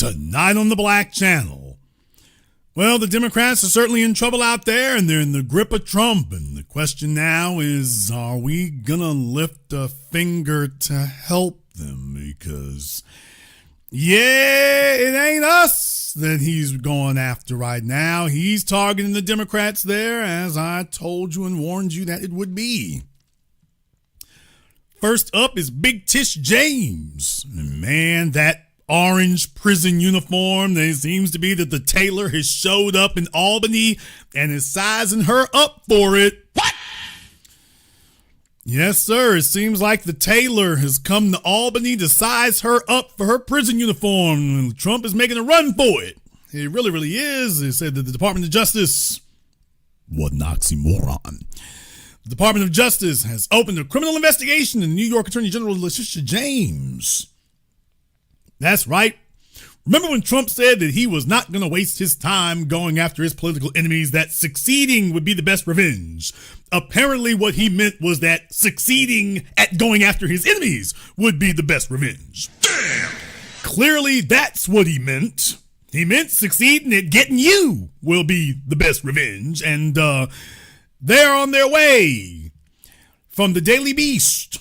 Tonight on the Black Channel. Well, the Democrats are certainly in trouble out there, and they're in the grip of Trump. And the question now is, are we gonna lift a finger to help them? Because, yeah, it ain't us that he's going after right now. He's targeting the Democrats there, as I told you and warned you that it would be. First up is Big Tish James. And man, that orange prison uniform, there seems to be that the tailor has showed up in Albany and is sizing her up for it. What? Yes, sir. It seems like the tailor has come to Albany to size her up for her prison uniform, and Trump is making a run for it. He really is. They said that the Department of Justice, what an oxymoron. The Department of Justice has opened a criminal investigation into New York Attorney General Letitia James. That's right. Remember when Trump said that he was not going to waste his time going after his political enemies, that succeeding would be the best revenge? Apparently what he meant was that succeeding at going after his enemies would be the best revenge. Damn! Clearly that's what he meant. He meant succeeding at getting you will be the best revenge. And they're on their way. From the Daily Beast,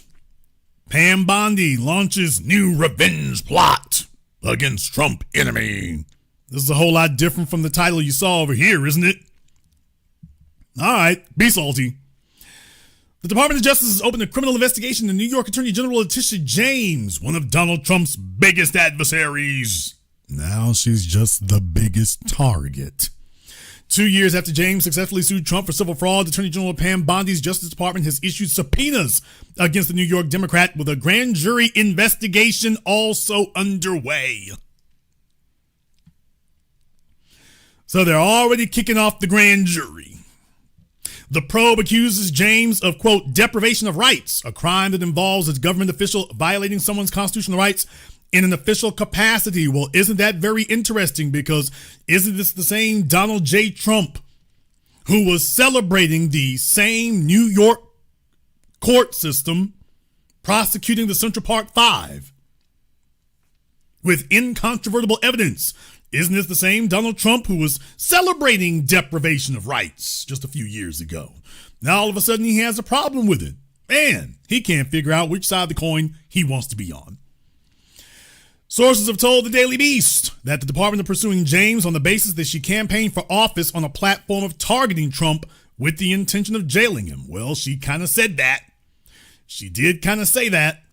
Pam Bondi launches new revenge plot against Trump enemy. This is a whole lot different from the title you saw over here, isn't it? All right, be salty. The Department of Justice has opened a criminal investigation into New York Attorney General Letitia James, one of Donald Trump's biggest adversaries. Now she's just the biggest target. 2 years after James successfully sued Trump for civil fraud, Attorney General Pam Bondi's Justice Department has issued subpoenas against the New York Democrat, with a grand jury investigation also underway. So they're already kicking off the grand jury. The probe accuses James of, quote, deprivation of rights, a crime that involves a government official violating someone's constitutional rights in an official capacity. Well, isn't that very interesting? Because isn't this the same Donald J. Trump who was celebrating the same New York court system prosecuting the Central Park Five with incontrovertible evidence? Isn't this the same Donald Trump who was celebrating deprivation of rights just a few years ago? Now all of a sudden he has a problem with it, and he can't figure out which side of the coin he wants to be on. Sources have told the Daily Beast that the department is pursuing James on the basis that she campaigned for office on a platform of targeting Trump with the intention of jailing him. Well, she kind of said that. She did kind of say that.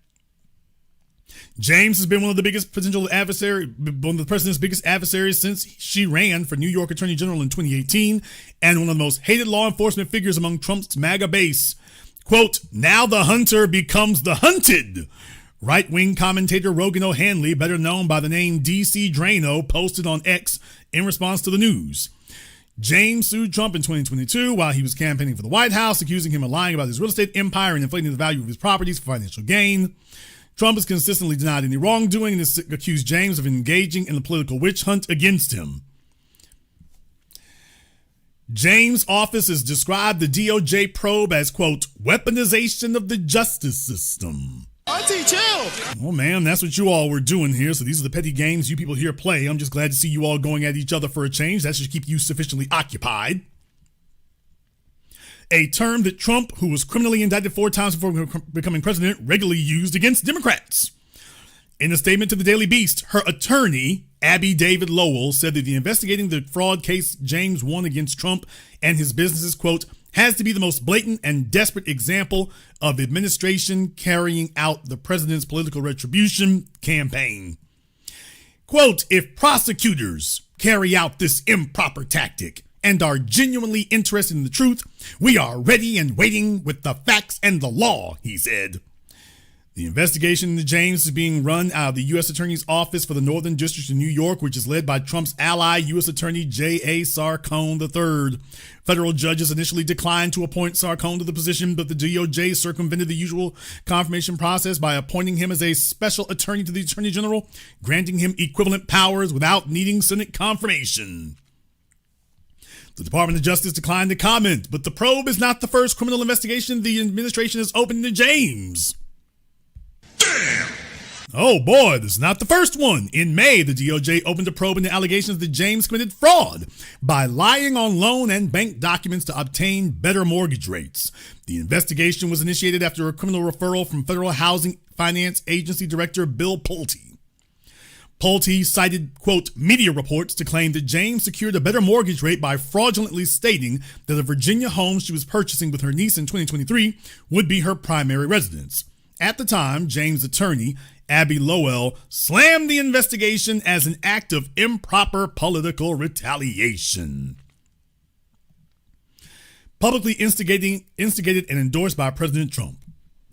James has been one of the president's biggest adversaries since she ran for New York Attorney General in 2018, and one of the most hated law enforcement figures among Trump's MAGA base. Quote, now the hunter becomes the hunted. Right-wing commentator Rogan O'Hanley, better known by the name DC Drano, posted on X in response to the news. James sued Trump in 2022 while he was campaigning for the White House, accusing him of lying about his real estate empire and inflating the value of his properties for financial gain. Trump has consistently denied any wrongdoing and has accused James of engaging in a political witch hunt against him. James' office has described the DOJ probe as, quote, weaponization of the justice system. Auntie, chill. Well, man, that's what you all were doing here. So these are the petty games you people here play. I'm just glad to see you all going at each other for a change. That should keep you sufficiently occupied. A term that Trump, who was criminally indicted 4 times before becoming president, regularly used against Democrats. In a statement to the Daily Beast, her attorney, Abby David Lowell, said that the investigating the fraud case James won against Trump and his businesses, quote, has to be the most blatant and desperate example of administration carrying out the president's political retribution campaign. Quote, if prosecutors carry out this improper tactic and are genuinely interested in the truth, we are ready and waiting with the facts and the law, he said. The investigation into James is being run out of the U.S. Attorney's Office for the Northern District of New York, which is led by Trump's ally, U.S. Attorney J.A. Sarcone III. Federal judges initially declined to appoint Sarcone to the position, but the DOJ circumvented the usual confirmation process by appointing him as a special attorney to the Attorney General, granting him equivalent powers without needing Senate confirmation. The Department of Justice declined to comment, but the probe is not the first criminal investigation the administration has opened into James. Damn! Oh boy, this is not the first one. In May, the DOJ opened a probe into allegations that James committed fraud by lying on loan and bank documents to obtain better mortgage rates. The investigation was initiated after a criminal referral from Federal Housing Finance Agency Director Bill Pulte. Pulte cited, quote, media reports to claim that James secured a better mortgage rate by fraudulently stating that a Virginia home she was purchasing with her niece in 2023 would be her primary residence. At the time, James' attorney, Abby Lowell, slammed the investigation as an act of improper political retaliation. Publicly instigated and endorsed by President Trump.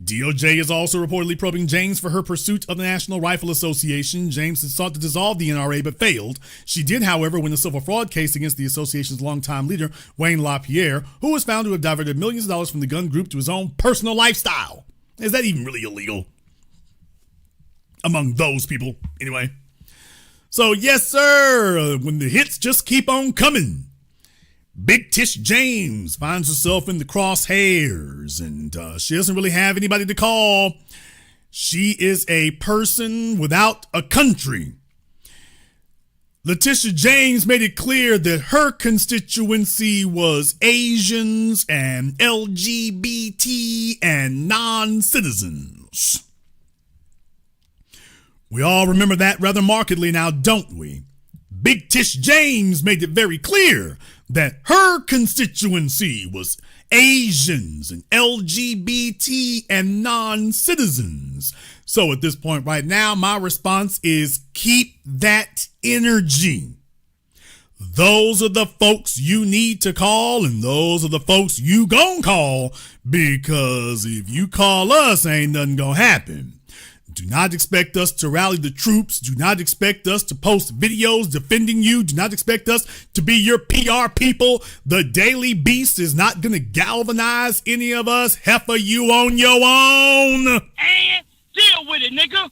DOJ is also reportedly probing James for her pursuit of the National Rifle Association. James had sought to dissolve the NRA but failed. She did, however, win a civil fraud case against the association's longtime leader, Wayne LaPierre, who was found to have diverted millions of dollars from the gun group to his own personal lifestyle. Is that even really illegal? Among those people, anyway. So, yes, sir, when the hits just keep on coming. Big Tish James finds herself in the crosshairs, and she doesn't really have anybody to call. She is a person without a country. Letitia James made it clear that her constituency was Asians and LGBT and non-citizens. We all remember that rather markedly now, don't we? Big Tish James made it very clear that her constituency was Asians and LGBT and non-citizens. So at this point right now, my response is keep that energy. Those are the folks you need to call, and those are the folks you gon' call, because if you call us, ain't nothing gonna happen. Do not expect us to rally the troops. Do not expect us to post videos defending you. Do not expect us to be your PR people. The Daily Beast is not going to galvanize any of us. Heifer, you on your own. And deal with it, nigga.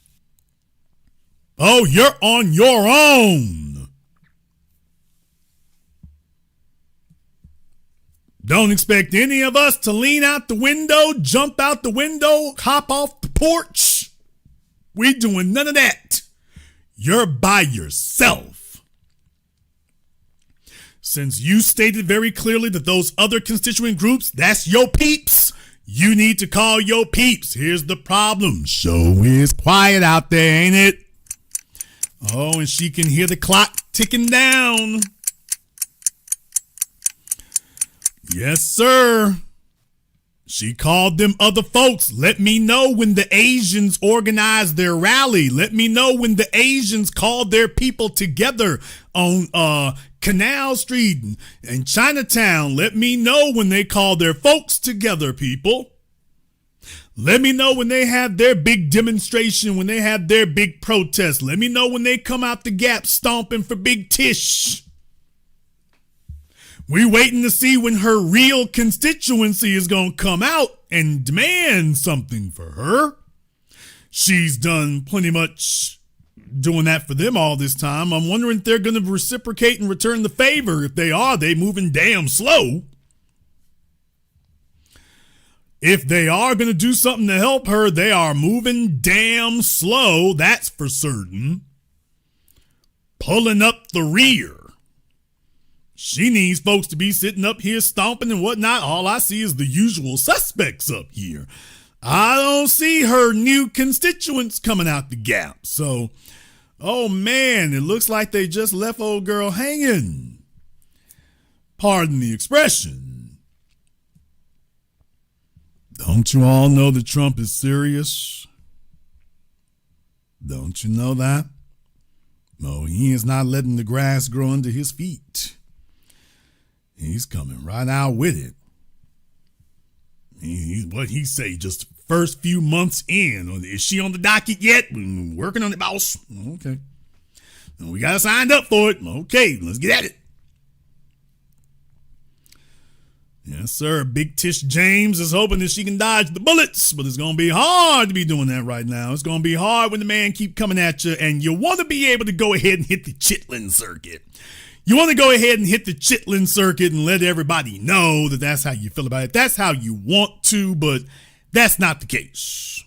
Oh, you're on your own. Don't expect any of us to lean out the window, jump out the window, hop off the porch. We doing none of that. You're by yourself. Since you stated very clearly that those other constituent groups, that's your peeps, you need to call your peeps. Here's the problem. Show is quiet out there, ain't it? Oh, and she can hear the clock ticking down. Yes, sir. She called them other folks. Let me know when the Asians organized their rally. Let me know when the Asians called their people together on Canal Street and Chinatown. Let me know when they called their folks together, people. Let me know when they have their big demonstration, when they have their big protest. Let me know when they come out the gap stomping for Big Tish. We waiting to see when her real constituency is going to come out and demand something for her. She's done plenty much doing that for them all this time. I'm wondering if they're going to reciprocate and return the favor. If they are, they moving damn slow. If they are going to do something to help her, they are moving damn slow. That's for certain. Pulling up the rear. She needs folks to be sitting up here stomping and whatnot. All I see is the usual suspects up here. I don't see her new constituents coming out the gap. So, oh man, it looks like they just left old girl hanging. Pardon the expression. Don't you all know that Trump is serious? Don't you know that? No, he is not letting the grass grow under his feet. He's coming right out with it. What he say, just first few months in. Is she on the docket yet? Working on it, boss. Okay. We got signed up for it. Okay, let's get at it. Yes, sir. Big Tish James is hoping that she can dodge the bullets, but it's going to be hard to be doing that right now. It's going to be hard when the man keep coming at you, and you want to be able to go ahead and hit the Chitlin circuit. You want to go ahead and hit the Chitlin circuit and let everybody know that that's how you feel about it. That's how you want to, but that's not the case.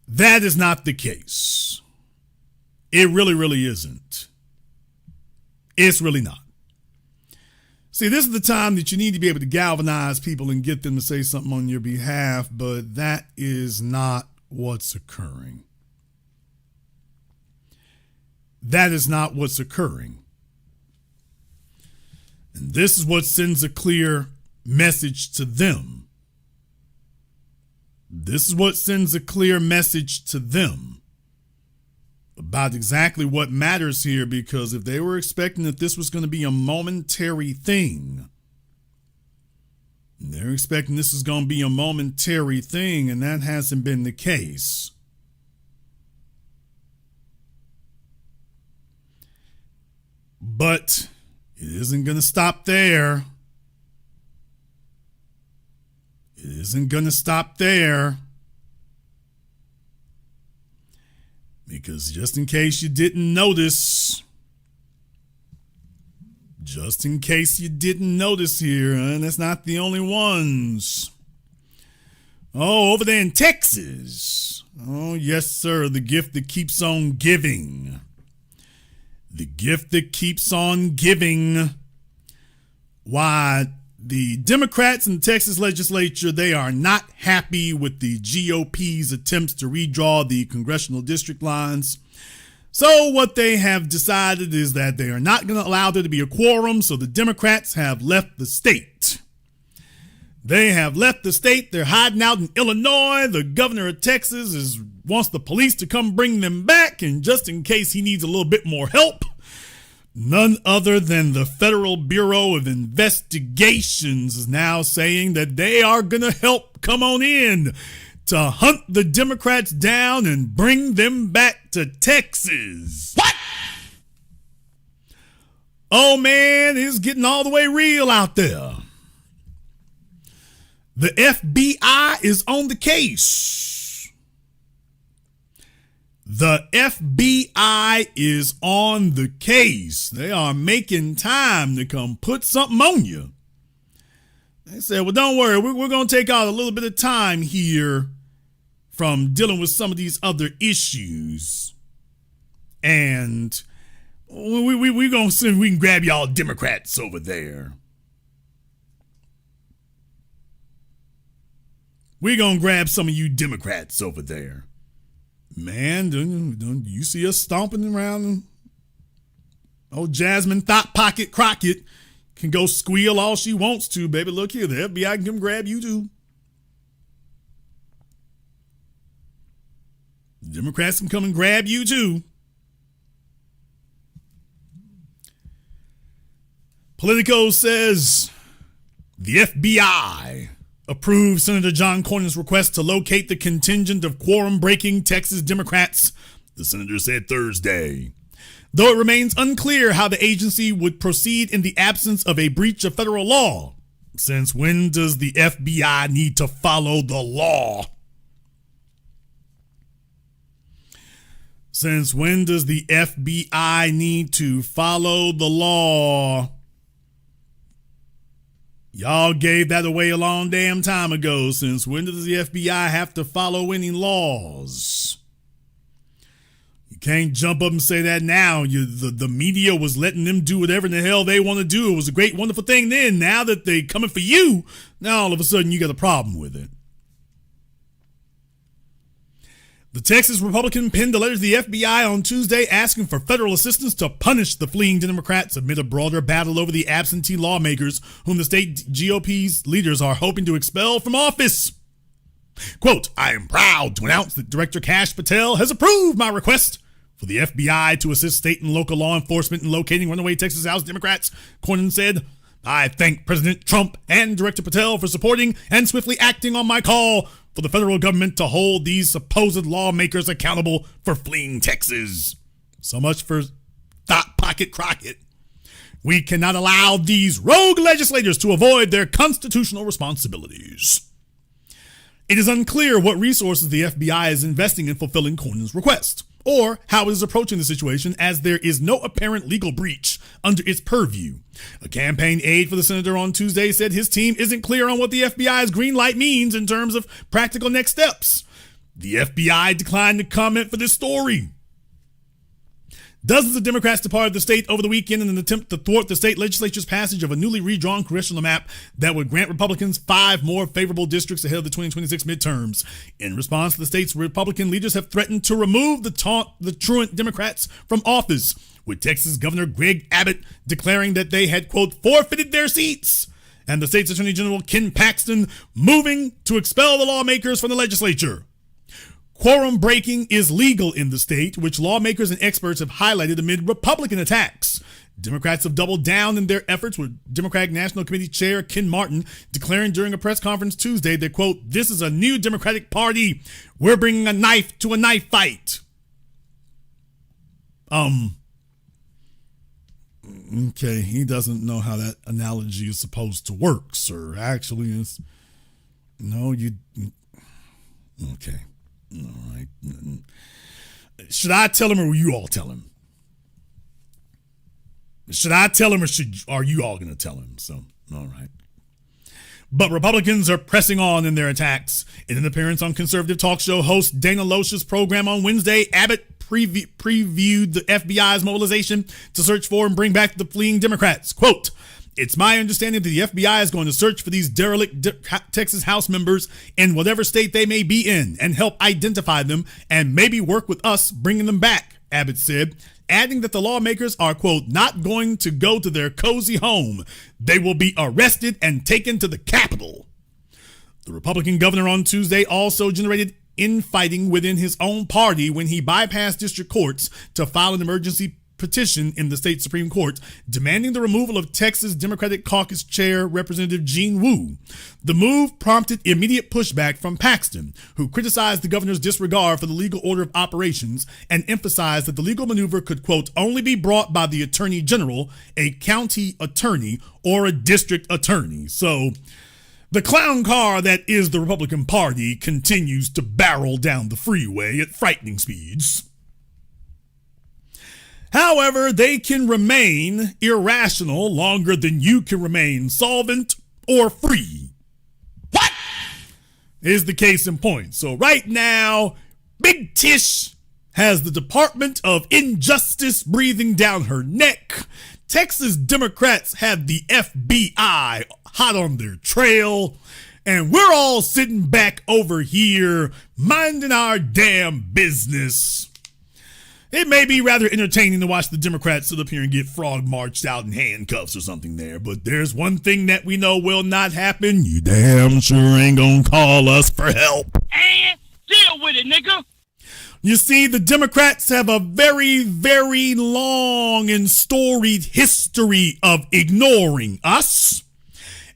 That is not the case. It really, really isn't. It's really not. See, this is the time that you need to be able to galvanize people and get them to say something on your behalf, but that is not what's occurring. That is not what's occurring. And this is what sends a clear message to them. This is what sends a clear message to them about exactly what matters here, because if they were expecting that this was going to be a momentary thing, they're expecting this is going to be a momentary thing, and that hasn't been the case. But it isn't going to stop there. It isn't going to stop there. Because just in case you didn't notice, here, and it's not the only ones. Oh, over there in Texas. Oh, yes, sir. The gift that keeps on giving. The gift that keeps on giving. Why, the Democrats in the Texas legislature, they are not happy with the GOP's attempts to redraw the congressional district lines. So what they have decided is that they are not going to allow there to be a quorum, so the Democrats have left the state. They have left the state. They're hiding out in Illinois. The governor of Texas wants the police to come bring them back, and just in case he needs a little bit more help, none other than the Federal Bureau of Investigations is now saying that they are going to help come on in to hunt the Democrats down and bring them back to Texas. What? Oh, man, it's getting all the way real out there. The FBI is on the case. The FBI is on the case. They are making time to come put something on you. They said, well, don't worry. We're going to take out a little bit of time here from dealing with some of these other issues. And we're going to see if we can grab y'all Democrats over there. We're going to grab some of you Democrats over there. Man, don't you see us stomping around? Oh, Jasmine Thought Pocket Crockett can go squeal all she wants to, baby. Look here, the FBI can come grab you too. The Democrats can come and grab you too. Politico says the FBI approved Senator John Cornyn's request to locate the contingent of quorum-breaking Texas Democrats, the senator said Thursday. Though it remains unclear how the agency would proceed in the absence of a breach of federal law. Since when does the FBI need to follow the law? Since when does the FBI need to follow the law? Y'all gave that away a long damn time ago. Since when does the FBI have to follow any laws? You can't jump up and say that now. The media was letting them do whatever in the hell they want to do. It was a great, wonderful thing then. Now that they coming for you, now all of a sudden you got a problem with it. The Texas Republican penned a letter to the FBI on Tuesday asking for federal assistance to punish the fleeing Democrats amid a broader battle over the absentee lawmakers whom the state GOP's leaders are hoping to expel from office. Quote, I am proud to announce that Director Kash Patel has approved my request for the FBI to assist state and local law enforcement in locating runaway Texas House Democrats, Cornyn said. I thank President Trump and Director Patel for supporting and swiftly acting on my call for the federal government to hold these supposed lawmakers accountable for fleeing Texas. So much for Thought Pocket Crockett. We cannot allow these rogue legislators to avoid their constitutional responsibilities. It is unclear what resources the FBI is investing in fulfilling Cornyn's request, or how it is approaching the situation, as there is no apparent legal breach under its purview. A campaign aide for the senator on Tuesday said his team isn't clear on what the FBI's green light means in terms of practical next steps. The FBI declined to comment for this story. Dozens of Democrats departed the state over the weekend in an attempt to thwart the state legislature's passage of a newly redrawn congressional map that would grant Republicans 5 more favorable districts ahead of the 2026 midterms. In response, the state's Republican leaders have threatened to remove the truant Democrats from office, with Texas Governor Greg Abbott declaring that they had, quote, forfeited their seats, and the state's Attorney General Ken Paxton moving to expel the lawmakers from the legislature. Quorum breaking is legal in the state, which lawmakers and experts have highlighted amid Republican attacks. Democrats have doubled down in their efforts, with Democratic National Committee Chair Ken Martin declaring during a press conference Tuesday that, quote, this is a new Democratic Party. We're bringing a knife to a knife fight. Okay, he doesn't know how that analogy is supposed to work, sir. Actually, it's... No, you... Okay. All right. Should I tell him or will you all tell him? Should I tell him or are you all going to tell him? So, all right. But Republicans are pressing on in their attacks. In an appearance on conservative talk show host Dana Loesch's program on Wednesday, Abbott previewed the FBI's mobilization to search for and bring back the fleeing Democrats. Quote, it's my understanding that the FBI is going to search for these derelict Texas House members in whatever state they may be in and help identify them and maybe work with us bringing them back, Abbott said, adding that the lawmakers are, quote, not going to go to their cozy home. They will be arrested and taken to the Capitol. The Republican governor on Tuesday also generated infighting within his own party when he bypassed district courts to file an emergency petition in the state Supreme Court demanding the removal of Texas Democratic Caucus Chair Representative Gene Wu. The move prompted immediate pushback from Paxton, who criticized the governor's disregard for the legal order of operations and emphasized that the legal maneuver could, quote, only be brought by the attorney general, a county attorney, or a district attorney. So the clown car that is the Republican Party continues to barrel down the freeway at frightening speeds. However, they can remain irrational longer than you can remain solvent or free. What is the case in point? So right now, Big Tish has the Department of Injustice breathing down her neck. Texas Democrats have the FBI hot on their trail. And we're all sitting back over here minding our damn business. It may be rather entertaining to watch the Democrats sit up here and get frog marched out in handcuffs or something there, but there's one thing that we know will not happen. You damn sure ain't gonna call us for help. And deal with it, nigga. You see, the Democrats have a very, very long and storied history of ignoring us.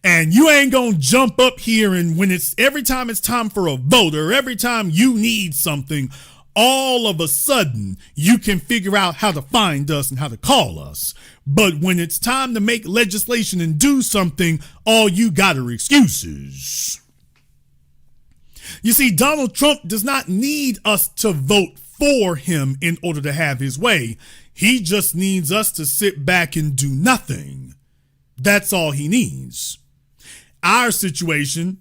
And you ain't gonna jump up here and when it's every time it's time for a vote or every time you need something, all of a sudden, you can figure out how to find us and how to call us. But when it's time to make legislation and do something, all you got are excuses. You see, Donald Trump does not need us to vote for him in order to have his way. He just needs us to sit back and do nothing. That's all he needs. Our situation,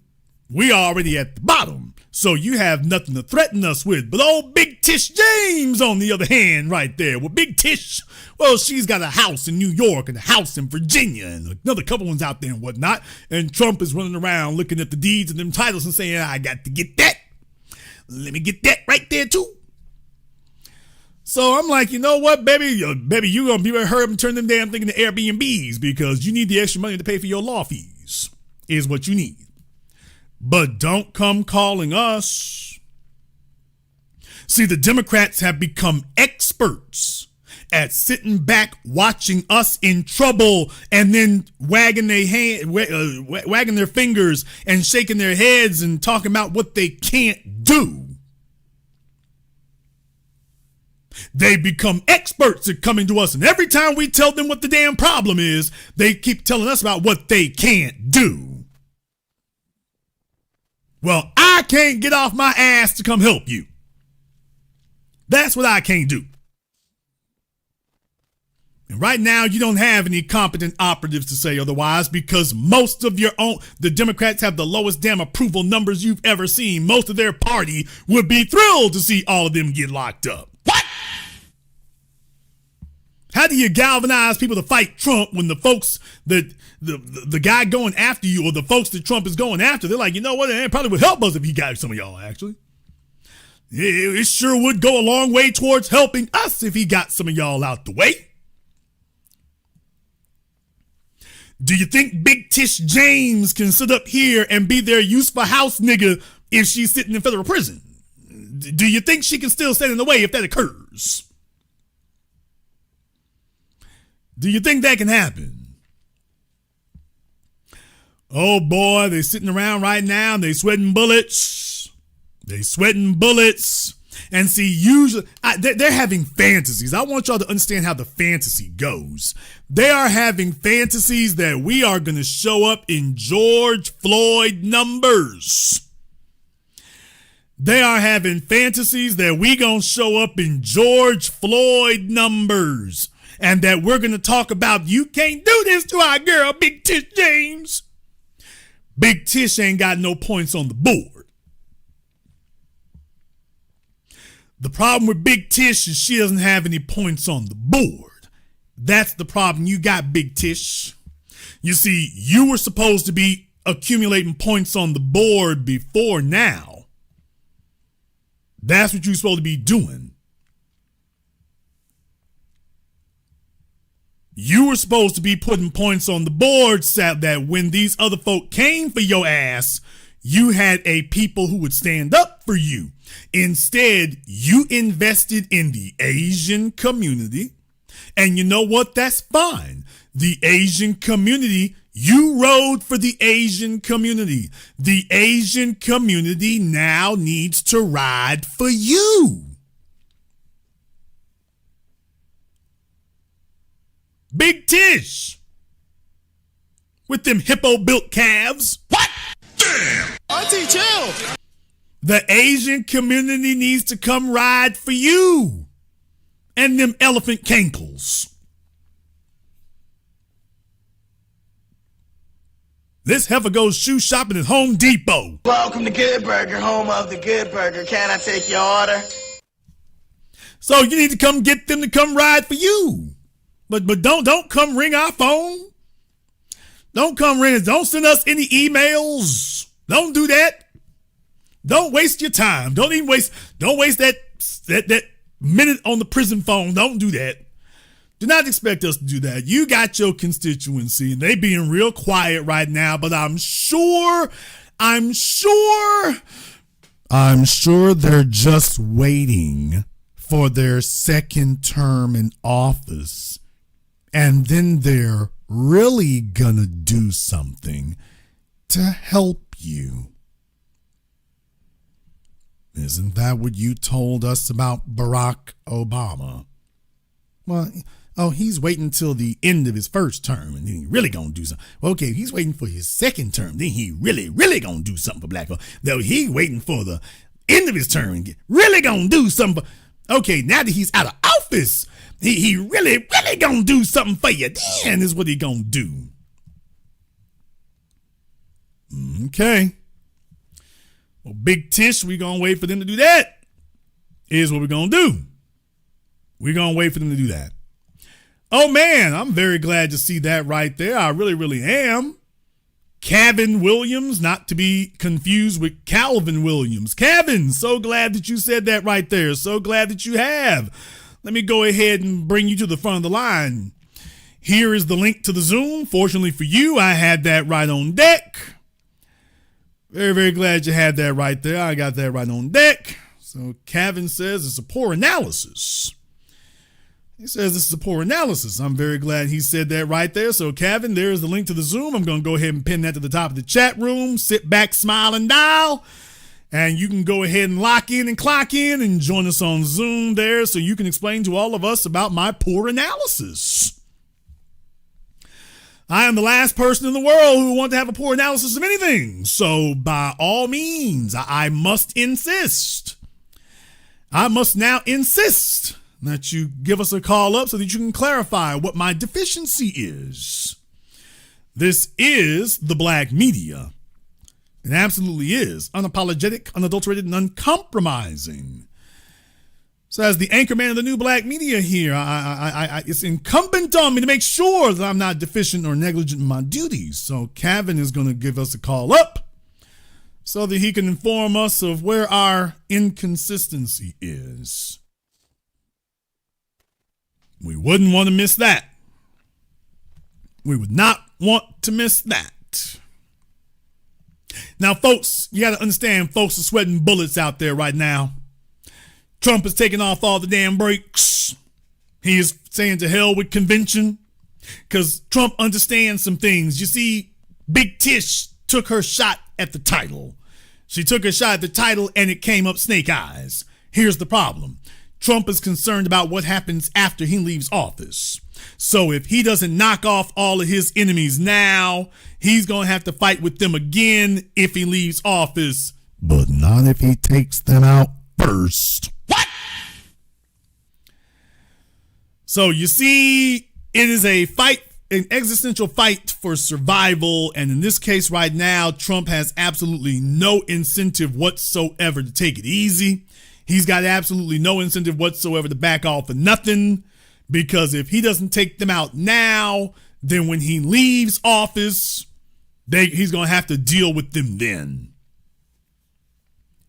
we already at the bottom. So you have nothing to threaten us with. But old Big Tish James, on the other hand, right there. Well, Big Tish, well, she's got a house in New York and a house in Virginia and another couple ones out there and whatnot. And Trump is running around looking at the deeds and them titles and saying, I got to get that. Let me get that right there, too. So I'm like, you know what, baby? You're going to be able to hurry up and turn them damn thing into Airbnbs because you need the extra money to pay for your law fees, is what you need. But don't come calling us. See, the Democrats have become experts at sitting back watching us in trouble and then wagging their fingers and shaking their heads and talking about what they can't do. They become experts at coming to us, and every time we tell them what the damn problem is, they keep telling us about what they can't do. Well, I can't get off my ass to come help you. That's what I can't do. And Right now, you don't have any competent operatives to say otherwise because most of the Democrats have the lowest damn approval numbers you've ever seen. Most of their party would be thrilled to see all of them get locked up. What? How do you galvanize people to fight Trump when the folks that the guy going after you or the folks that Trump is going after, they're like, you know what, it probably would help us if he got some of y'all, actually. It sure would go a long way towards helping us if he got some of y'all out the way. Do you think Big Tish James can sit up here and be their useful house nigga if she's sitting in federal prison? Do you think she can still stand in the way if that occurs? Do you think that can happen? Oh boy, they're sitting around right now and they sweating bullets. They sweating bullets. And see, usually, they're having fantasies. I want y'all to understand how the fantasy goes. They are having fantasies that we are going to show up in George Floyd numbers. They are having fantasies that we going to show up in George Floyd numbers. And that we're going to talk about, you can't do this to our girl, Big Tish James. Big Tish ain't got no points on the board. The problem with Big Tish is she doesn't have any points on the board. That's the problem you got, Big Tish. You see, you were supposed to be accumulating points on the board before now. That's what you're supposed to be doing. You were supposed to be putting points on the board so that when these other folk came for your ass, you had a people who would stand up for you. Instead, you invested in the Asian community. And you know what? That's fine. The Asian community, you rode for the Asian community. The Asian community now needs to ride for you. Big Tish with them hippo-built calves. What? Damn! Auntie, chill. The Asian community needs to come ride for you and them elephant cankles. This heifer goes shoe shopping at Home Depot. Welcome to Good Burger, home of the Good Burger. Can I take your order? So you need to come get them to come ride for you. But don't come ring our phone. Don't come ring. Don't send us any emails. Don't do that. Don't waste your time. Don't waste that minute on the prison phone. Don't do that. Do not expect us to do that. You got your constituency and they being real quiet right now, but I'm sure they're just waiting for their second term in office. And then they're really gonna do something to help you. Isn't that what you told us about Barack Obama? Well, he's waiting until the end of his first term and then he really gonna do something. Okay, he's waiting for his second term, then he really gonna do something for black folks. Though he waiting for the end of his term and really gonna do something for, okay, now that he's out of office, he really gonna do something for you. Then is what he gonna do. Okay. Well, Big Tish, we gonna wait for them to do that. Here's what we're gonna do. We're gonna wait for them to do that. Oh man, I'm very glad to see that right there. I really am. Kevin Williams, not to be confused with Calvin Williams. Kevin, so glad that you said that right there. So glad that you have. Let me go ahead and bring you to the front of the line. Here is the link to the Zoom. Fortunately for you, I had that right on deck. Very glad you had that right there. I got that right on deck. So Kevin says it's a poor analysis. He says this is a poor analysis. I'm very glad he said that right there. So Kevin, there's the link to the Zoom. I'm going to go ahead and pin that to the top of the chat room. Sit back, smile, and dial. And you can go ahead and lock in and clock in and join us on Zoom there so you can explain to all of us about my poor analysis. I am the last person in the world who want to have a poor analysis of anything. So by all means, I must insist. I must now insist that you give us a call up so that you can clarify what my deficiency is. This is the black media. It absolutely is unapologetic, unadulterated, and uncompromising. So as the anchorman of the new black media here, it's incumbent on me to make sure that I'm not deficient or negligent in my duties. So Kevin is going to give us a call up so that he can inform us of where our inconsistency is. We wouldn't want to miss that. We would not want to miss that. Now, folks, you got to understand, folks are sweating bullets out there right now. Trump is taking off all the damn brakes. He is saying to hell with convention because Trump understands some things. You see, Big Tish took her shot at the title. She took her shot at the title and it came up snake eyes. Here's the problem. Trump is concerned about what happens after he leaves office. So if he doesn't knock off all of his enemies now, he's going to have to fight with them again if he leaves office, but not if he takes them out first. What? So you see, it is a fight, an existential fight for survival. And in this case right now, Trump has absolutely no incentive whatsoever to take it easy. He's got absolutely no incentive whatsoever to back off of nothing, because if he doesn't take them out now, then when he leaves office, he's going to have to deal with them then.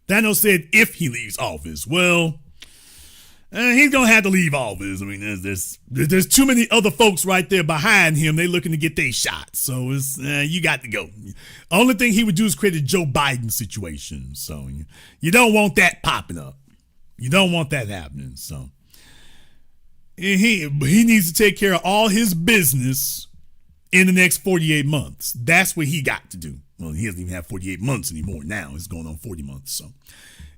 Thanos said if he leaves office. Well, he's going to have to leave office. I mean, there's too many other folks right there behind him. They looking to get their shot. So it's you got to go. Only thing he would do is create a Joe Biden situation. So you don't want that popping up. You don't want that happening. So he needs to take care of all his business in the next 48 months. That's what he got to do. Well, he doesn't even have 48 months anymore now. It's going on 40 months. So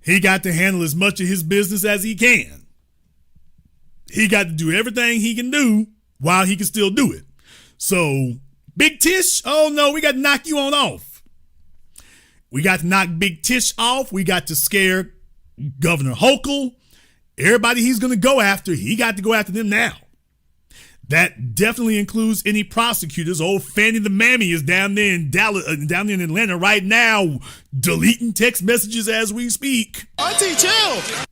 he got to handle as much of his business as he can. He got to do everything he can do while he can still do it. So Big Tish, oh no, we got to knock you on off. We got to knock Big Tish off. We got to scare Governor Hochul. Everybody he's going to go after, he got to go after them now. That definitely includes any prosecutors. Old Fannie the Mammy is down there in Dallas, down there in Atlanta right now, deleting text messages as we speak. Auntie, chill.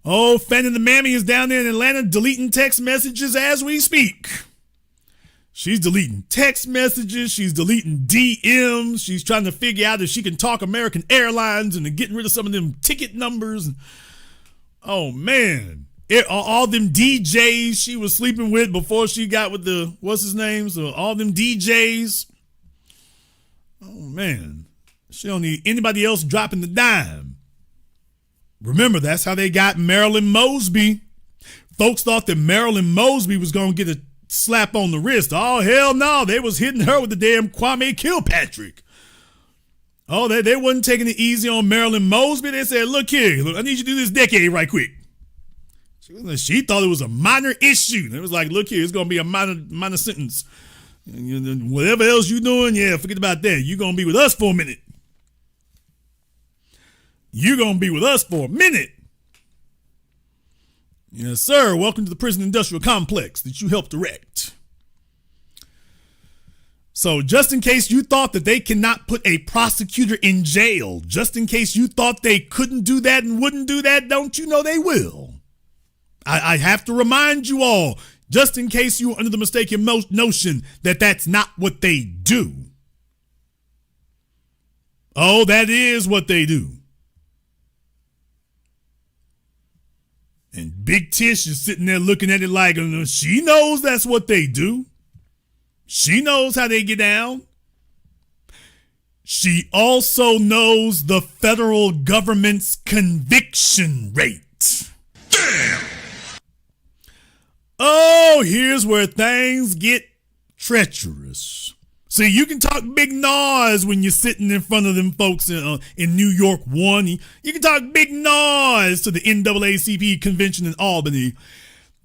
Oh, Fannie the Mammy is down there in Atlanta deleting text messages as we speak. She's deleting text messages. She's deleting DMs. She's trying to figure out if she can talk American Airlines and getting rid of some of them ticket numbers. Oh, man. All them DJs she was sleeping with before she got with the, what's his name? So all them DJs. Oh, man. She don't need anybody else dropping the dime. Remember, that's how they got Marilyn Mosby. Folks thought that Marilyn Mosby was going to get a slap on the wrist. Oh, hell no. They was hitting her with the damn Kwame Kilpatrick. Oh, they wasn't taking it easy on Marilyn Mosby. They said, look here, I need you to do this decade right quick. She thought it was a minor issue. It was like, look here, it's going to be a minor sentence. Whatever else you doing, yeah, forget about that. You're going to be with us for a minute. You're going to be with us for a minute. Yes, sir. Welcome to the prison industrial complex that you helped erect. So just in case you thought that they cannot put a prosecutor in jail, just in case you thought they couldn't do that and wouldn't do that, don't you know they will? I have to remind you all, just in case you were under the mistaken notion that that's not what they do. Oh, that is what they do. And Big Tish is sitting there looking at it like, she knows that's what they do. She knows how they get down. She also knows the federal government's conviction rate. Damn! Oh, here's where things get treacherous. See, you can talk big noise when you're sitting in front of them folks in New York 1. You can talk big noise to the NAACP convention in Albany.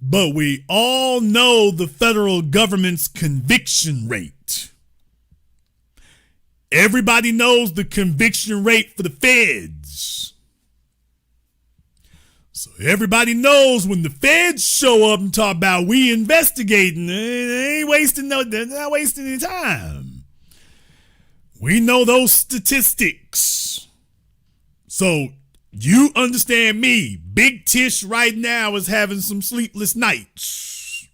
But we all know the federal government's conviction rate. Everybody knows the conviction rate for the feds. So everybody knows when the feds show up and talk about we investigating, they they're not wasting any time. We know those statistics. So you understand me. Big Tish right now is having some sleepless nights.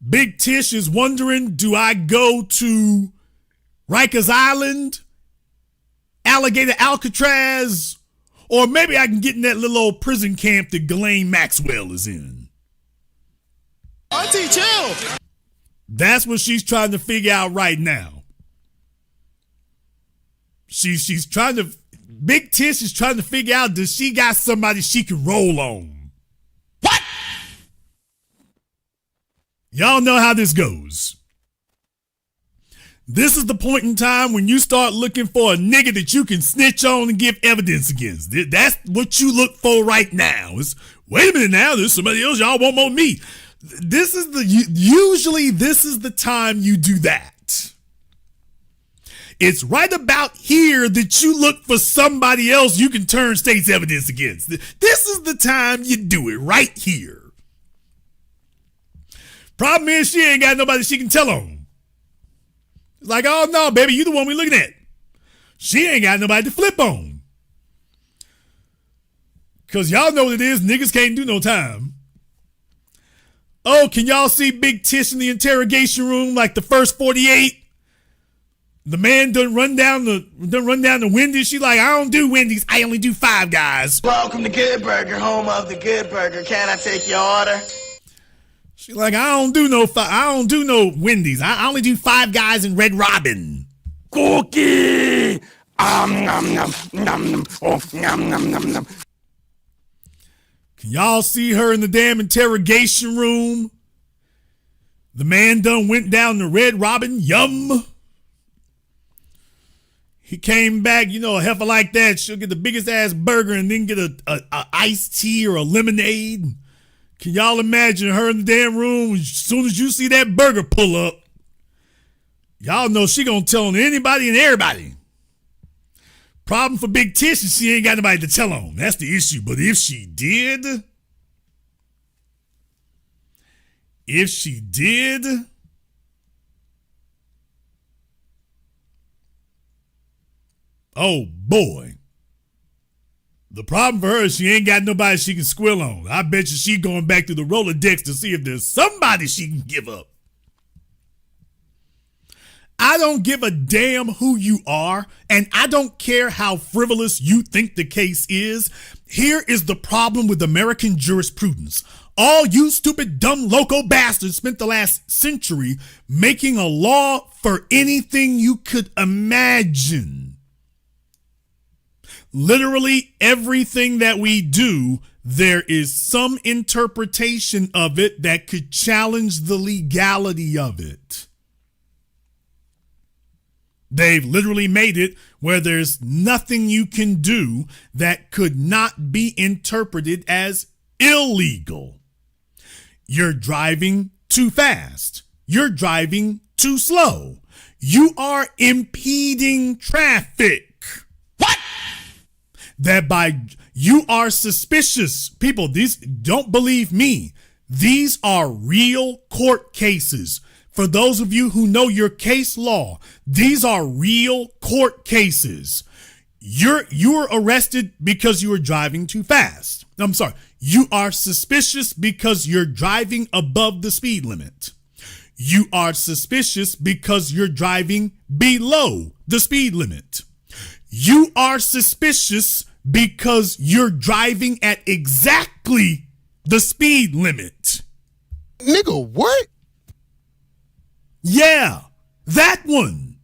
Big Tish is wondering, do I go to Rikers Island, Alligator Alcatraz, or maybe I can get in that little old prison camp that Ghislaine Maxwell is in? Auntie, chill. That's what she's trying to figure out right now. She's trying to, Big Tish is trying to figure out, does she got somebody she can roll on? What? Y'all know how this goes. This is the point in time when you start looking for a nigga that you can snitch on and give evidence against. That's what you look for right now. It's, wait a minute now, there's somebody else y'all want more me. Usually this is the time you do that. It's right about here that you look for somebody else you can turn state's evidence against. This is the time you do it, right here. Problem is she ain't got nobody she can tell on. It's like, oh no, baby, you the one we looking at. She ain't got nobody to flip on. Cause y'all know what it is, niggas can't do no time. Oh, can y'all see Big Tish in the interrogation room like the first 48? The man done run down the Wendy's. She like, I don't do Wendy's. I only do Five Guys. Welcome to Good Burger, home of the Good Burger. Can I take your order? She like, I don't do no Wendy's. I only do Five Guys and Red Robin. Cookie. Nom nom nom. Oh, nom nom nom. Can y'all see her in the damn interrogation room? The man done went down to Red Robin. Yum. He came back, you know, a heifer like that, she'll get the biggest ass burger and then get a iced tea or a lemonade. Can y'all imagine her in the damn room? As soon as you see that burger pull up, y'all know she gonna tell on anybody and everybody. Problem for Big Tish is she ain't got nobody to tell on. That's the issue. But if she did, oh boy. The problem for her is she ain't got nobody she can squill on. I bet you she going back to the Rolodex to see if there's somebody she can give up. I don't give a damn who you are, and I don't care how frivolous you think the case is. Here is the problem with American jurisprudence. All you stupid, dumb, loco bastards spent the last century making a law for anything you could imagine. Literally everything that we do, there is some interpretation of it that could challenge the legality of it. They've literally made it where there's nothing you can do that could not be interpreted as illegal. You're driving too fast. You're driving too slow. You are impeding traffic. What? You are suspicious. People, these don't believe me. These are real court cases. For those of you who know your case law, these are real court cases. You're arrested because you were driving too fast. I'm sorry. You are suspicious because you're driving above the speed limit. You are suspicious because you're driving below the speed limit. You are suspicious because you're driving at exactly the speed limit. Nigga, what? Yeah, that one.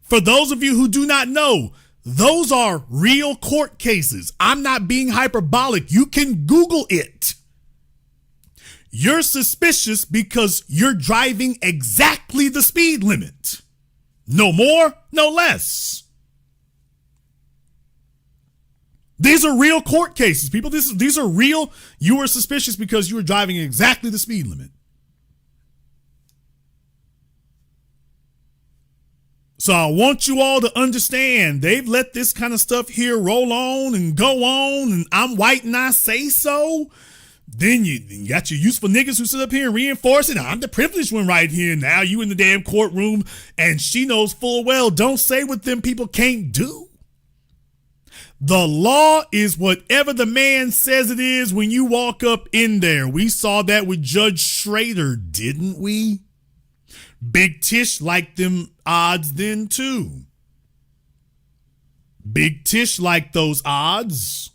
For those of you who do not know, those are real court cases. I'm not being hyperbolic. You can Google it. You're suspicious because you're driving exactly the speed limit. No more, no less. These are real court cases, people. These are real. You were suspicious because you were driving exactly the speed limit. So I want you all to understand, they've let this kind of stuff here roll on and go on, and I'm white and I say so. Then you got your useful niggas who sit up here and reinforce it. I'm the privileged one right here. Now you in the damn courtroom, and she knows full well, don't say what them people can't do. The law is whatever the man says it is when you walk up in there. We saw that with Judge Schrader, didn't we? Big Tish liked them odds then too. Big Tish liked those odds.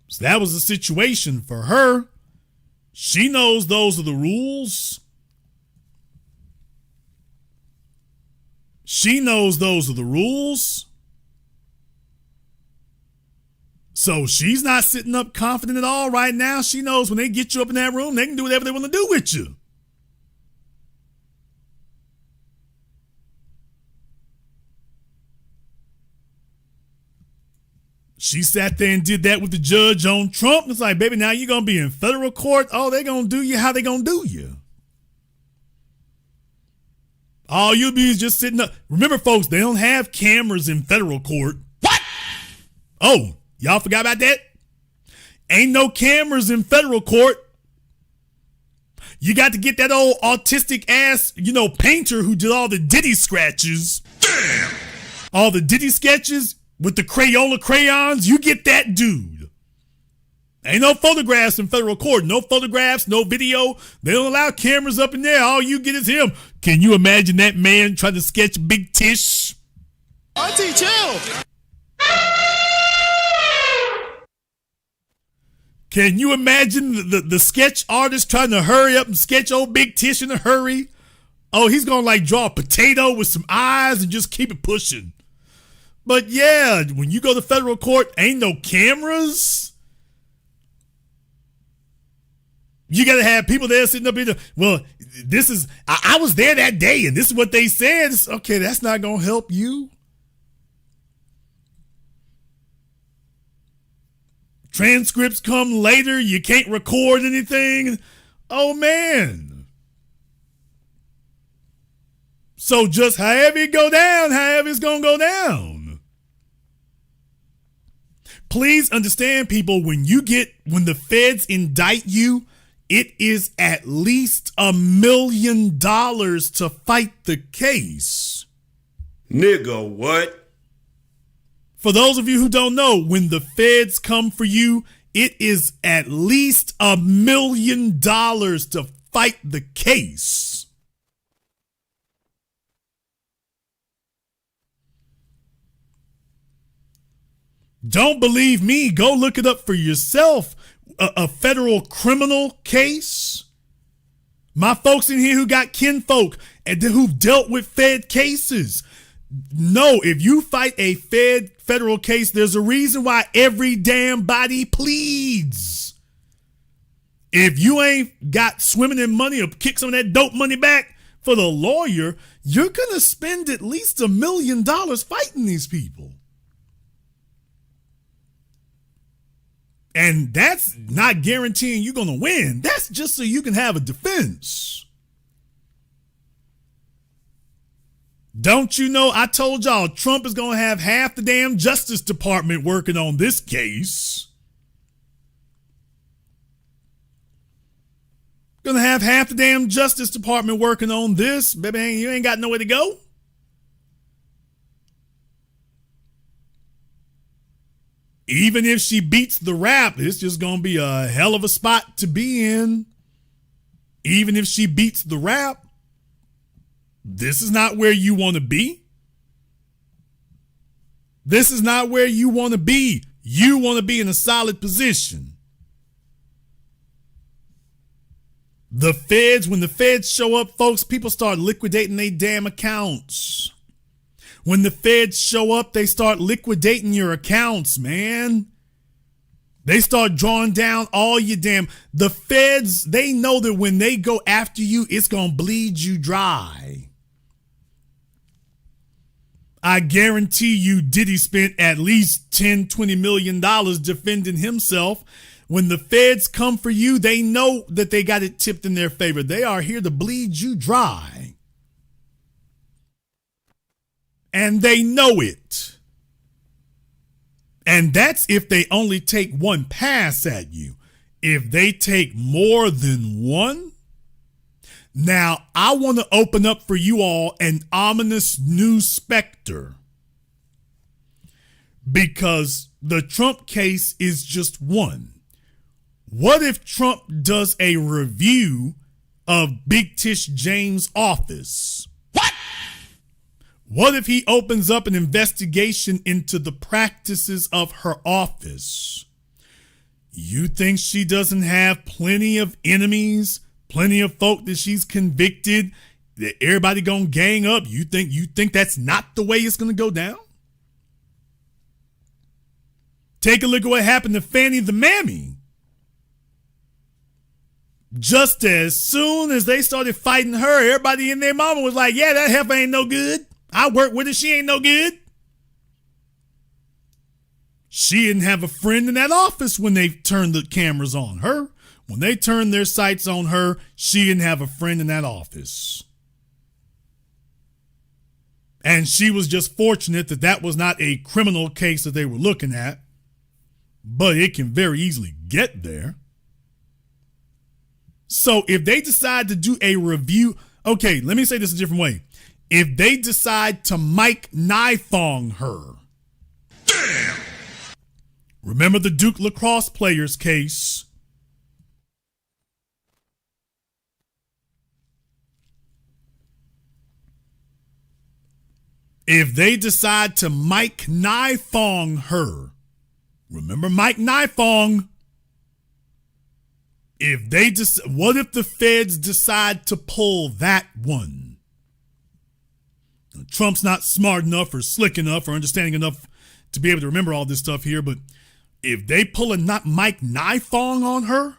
So that was the situation for her. She knows those are the rules. She knows those are the rules. So she's not sitting up confident at all right now. She knows when they get you up in that room, they can do whatever they want to do with you. She sat there and did that with the judge on Trump. It's like, baby, now you're going to be in federal court. Oh, they're going to do you how they going to do you. All you'll be is just sitting up. Remember, folks, they don't have cameras in federal court. What? Oh, y'all forgot about that? Ain't no cameras in federal court. You got to get that old autistic ass, painter who did all the Diddy scratches. Damn. All the Diddy sketches. With the Crayola crayons, you get that dude. Ain't no photographs in federal court. No photographs, no video. They don't allow cameras up in there. All you get is him. Can you imagine that man trying to sketch Big Tish? Auntie, chill. Can you imagine the sketch artist trying to hurry up and sketch old Big Tish in a hurry? Oh, he's going to draw a potato with some eyes and just keep it pushing. But yeah, when you go to federal court, ain't no cameras. You got to have people there sitting up in the, well, this is, I was there that day and this is what they said. Okay, that's not going to help you. Transcripts come later. You can't record anything. Oh, man. So just however it go down, however it's going to go down. Please understand, people, when the feds indict you, it is at least $1 million to fight the case. Nigga, what? For those of you who don't know, when the feds come for you, it is at least $1 million to fight the case. Don't believe me? Go look it up for yourself. A federal criminal case. My folks in here who got kinfolk and who've dealt with Fed cases. No, if you fight a federal case, there's a reason why every damn body pleads. If you ain't got swimming in money or kick some of that dope money back for the lawyer, you're going to spend at least $1 million fighting these people. And that's not guaranteeing you're going to win. That's just so you can have a defense. Don't you know, I told y'all Trump is going to have half the damn Justice Department working on this case. Going to have half the damn Justice Department working on this. Baby, you ain't got nowhere to go. Even if she beats the rap, it's just going to be a hell of a spot to be in. Even if she beats the rap, this is not where you want to be. This is not where you want to be. You want to be in a solid position. The feds, when the feds show up, folks, people start liquidating their damn accounts. When the feds show up, they start liquidating your accounts, man. They start drawing down all your damn... The feds, they know that when they go after you, it's going to bleed you dry. I guarantee you Diddy spent at least $10-20 million defending himself. When the feds come for you, they know that they got it tipped in their favor. They are here to bleed you dry. And they know it. And that's if they only take one pass at you. If they take more than one, now I want to open up for you all an ominous new specter. Because the Trump case is just one. What if Trump does a review of Letitia James' office? What if he opens up an investigation into the practices of her office? You think she doesn't have plenty of enemies, plenty of folk that she's convicted, that everybody gonna gang up? You think that's not the way it's gonna go down? Take a look at what happened to Fannie the Mammy. Just as soon as they started fighting her, everybody in their mama was like, yeah, that heifer ain't no good. I work with her. She ain't no good. She didn't have a friend in that office when they turned the cameras on her. When they turned their sights on her, she didn't have a friend in that office. And she was just fortunate that that was not a criminal case that they were looking at. But it can very easily get there. So if they decide to do a review, okay, let me say this a different way. If they decide to Mike Nifong her. Damn. Remember the Duke lacrosse players case? If they decide to Mike Nifong her. Remember Mike Nifong? What if the feds decide to pull that one? Trump's not smart enough or slick enough or understanding enough to be able to remember all this stuff here, but if they pull a not Mike Nifong on her,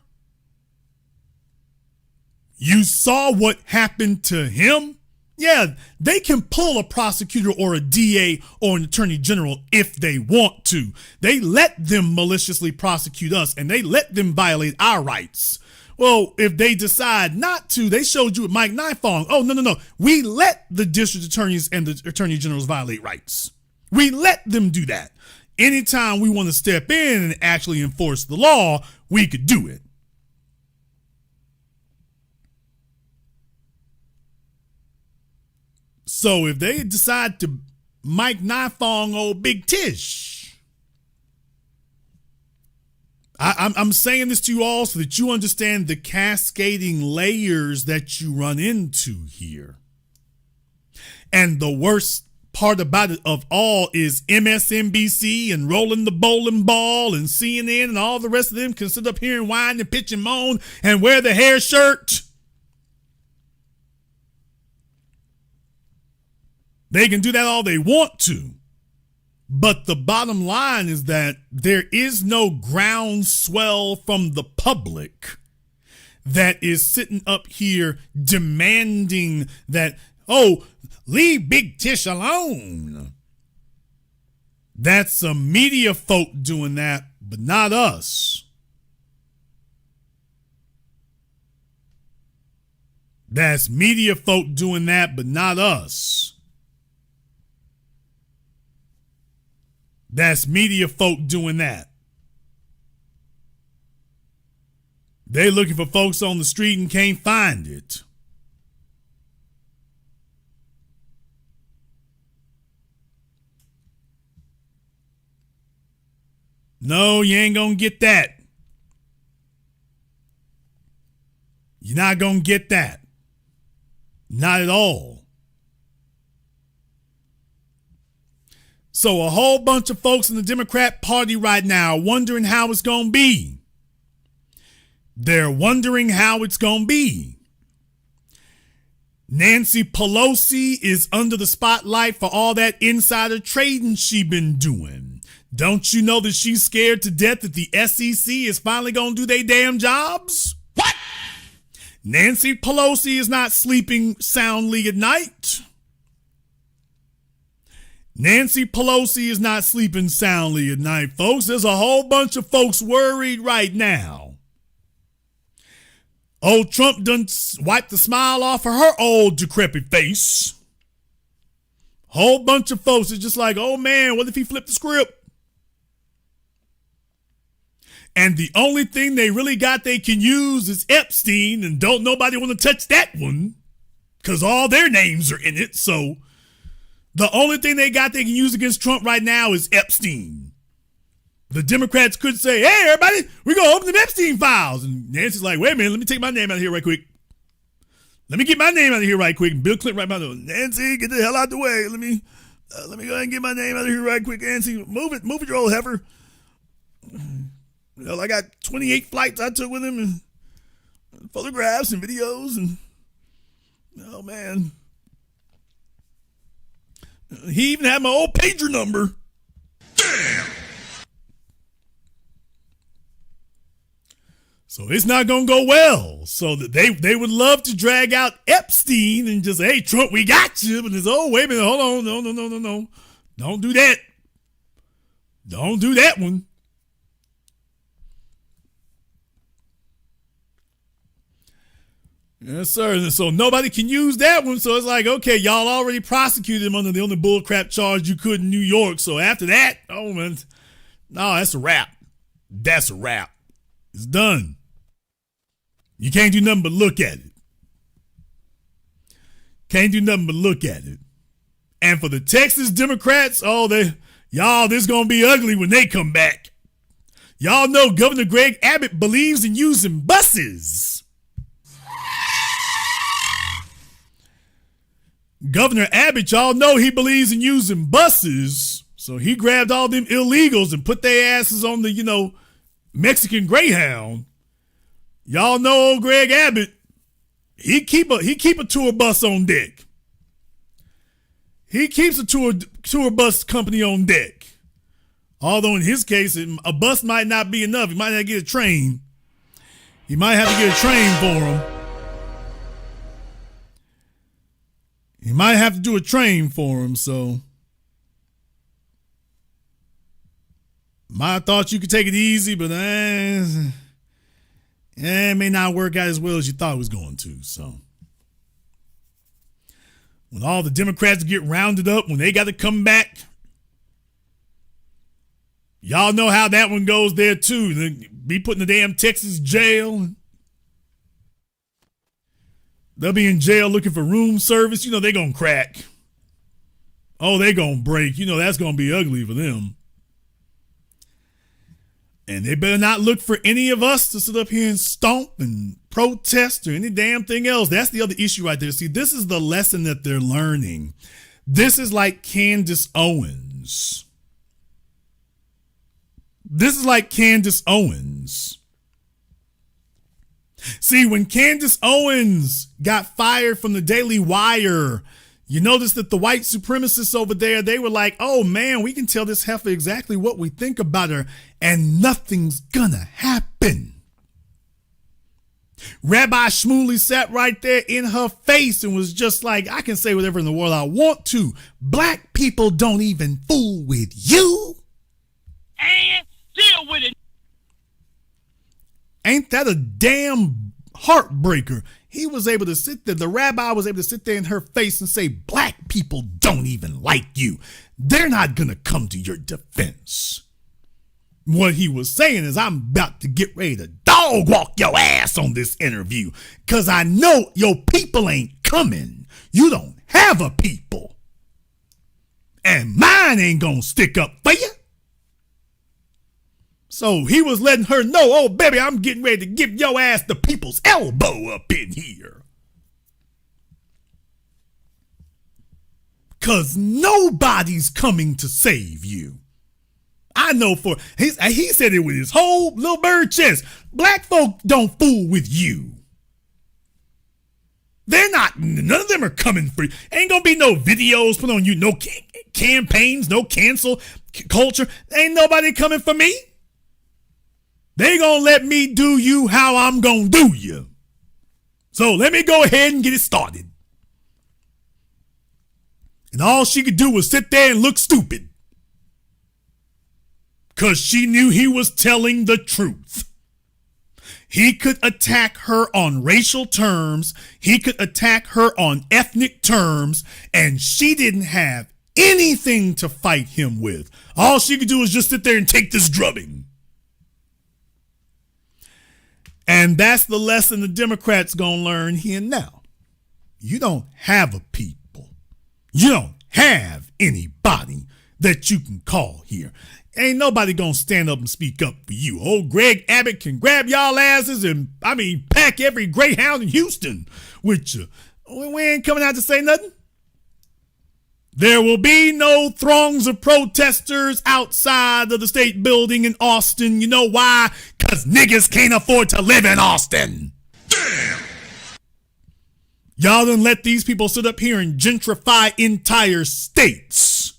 you saw what happened to him? Yeah, they can pull a prosecutor or a DA or an attorney general if they want to. They let them maliciously prosecute us and they let them violate our rights. Well, if they decide not to, they showed you with Mike Nifong. Oh, no. We let the district attorneys and the attorney generals violate rights. We let them do that. Anytime we want to step in and actually enforce the law, we could do it. So if they decide to Mike Nifong old Big Tish, I'm saying this to you all so that you understand the cascading layers that you run into here. And the worst part about it of all is MSNBC and Rolling the Bowling Ball and CNN and all the rest of them can sit up here and whine and pitch and moan and wear the hair shirt. They can do that all they want to. But the bottom line is that there is no groundswell from the public that is sitting up here demanding that, oh, leave Big Tish alone. That's some media folk doing that, but not us. That's media folk doing that, but not us. That's media folk doing that. They looking for folks on the street and can't find it. No, you ain't gonna get that. You're not gonna get that. Not at all. So a whole bunch of folks in the Democrat Party right now are wondering how it's going to be. They're wondering how it's going to be. Nancy Pelosi is under the spotlight for all that insider trading she been doing. Don't you know that she's scared to death that the SEC is finally going to do their damn jobs? What? Nancy Pelosi is not sleeping soundly at night. Nancy Pelosi is not sleeping soundly at night, folks. There's a whole bunch of folks worried right now. Old Trump done wiped the smile off of her old decrepit face. Whole bunch of folks is just like, oh man, what if he flipped the script? And the only thing they really got they can use is Epstein, and don't nobody want to touch that one because all their names are in it. So the only thing they got they can use against Trump right now is Epstein. The Democrats could say, hey, everybody, we're going to open the Epstein files. And Nancy's like, wait a minute, let me take my name out of here right quick. Let me get my name out of here right quick. And Bill Clinton right behind him, Nancy, get the hell out the way. Let me go ahead and get my name out of here right quick. Nancy, move it, your old heifer. Well, I got 28 flights I took with him and photographs and videos and, oh man. He even had my old pager number. Damn. So it's not going to go well. So that they would love to drag out Epstein and just, hey, Trump, we got you. But it's, oh, wait a minute, hold on. No. Don't do that. Don't do that one. Yes, sir. And so nobody can use that one. So it's like, okay, y'all already prosecuted him under the only bullcrap charge you could in New York. So after that, oh, man, no, that's a wrap. That's a wrap. It's done. You can't do nothing but look at it. Can't do nothing but look at it. And for the Texas Democrats, oh, y'all, this is going to be ugly when they come back. Y'all know Governor Greg Abbott believes in using buses. Governor Abbott, y'all know he believes in using buses. So he grabbed all them illegals and put their asses on the, Mexican Greyhound. Y'all know old Greg Abbott. He keep a tour bus on deck. He keeps a tour bus company on deck. Although in his case, a bus might not be enough. He might have to get a train. He might have to get a train for him. He might have to do a train for him, so I thought you could take it easy, but it may not work out as well as you thought it was going to. So when all the Democrats get rounded up, when they got to come back, y'all know how that one goes there too. They be put in the damn Texas jail. They'll be in jail looking for room service. They're going to crack. Oh, they're going to break. That's going to be ugly for them. And they better not look for any of us to sit up here and stomp and protest or any damn thing else. That's the other issue right there. See, this is the lesson that they're learning. This is like Candace Owens. See, when Candace Owens got fired from the Daily Wire, you notice that the white supremacists over there, they were like, oh man, we can tell this heifer exactly what we think about her and nothing's gonna happen. Rabbi Shmuley sat right there in her face and was just like, I can say whatever in the world I want to. Black people don't even fool with you. And deal with it. Ain't that a damn heartbreaker? He was able to sit there, the rabbi was able to sit there in her face and say, black people don't even like you. They're not going to come to your defense. What he was saying is, I'm about to get ready to dog walk your ass on this interview because I know your people ain't coming. You don't have a people. And mine ain't going to stick up for you. So he was letting her know, oh, baby, I'm getting ready to give your ass the people's elbow up in here. Because nobody's coming to save you. I know he said it with his whole little bird chest. Black folk don't fool with you. None of them are coming for you. Ain't gonna be no videos put on you, no campaigns, no cancel culture. Ain't nobody coming for me. They gonna let me do you how I'm gonna do you. So let me go ahead and get it started. And all she could do was sit there and look stupid. Because she knew he was telling the truth. He could attack her on racial terms. He could attack her on ethnic terms. And she didn't have anything to fight him with. All she could do is just sit there and take this drubbing. And that's the lesson the Democrats gonna learn here and now. You don't have a people. You don't have anybody that you can call here. Ain't nobody gonna stand up and speak up for you. Old Greg Abbott can grab y'all asses and, pack every Greyhound in Houston with you. We ain't coming out to say nothing. There will be no throngs of protesters outside of the state building in Austin. You know why? Because niggas can't afford to live in Austin. Damn. Y'all done let these people sit up here and gentrify entire states.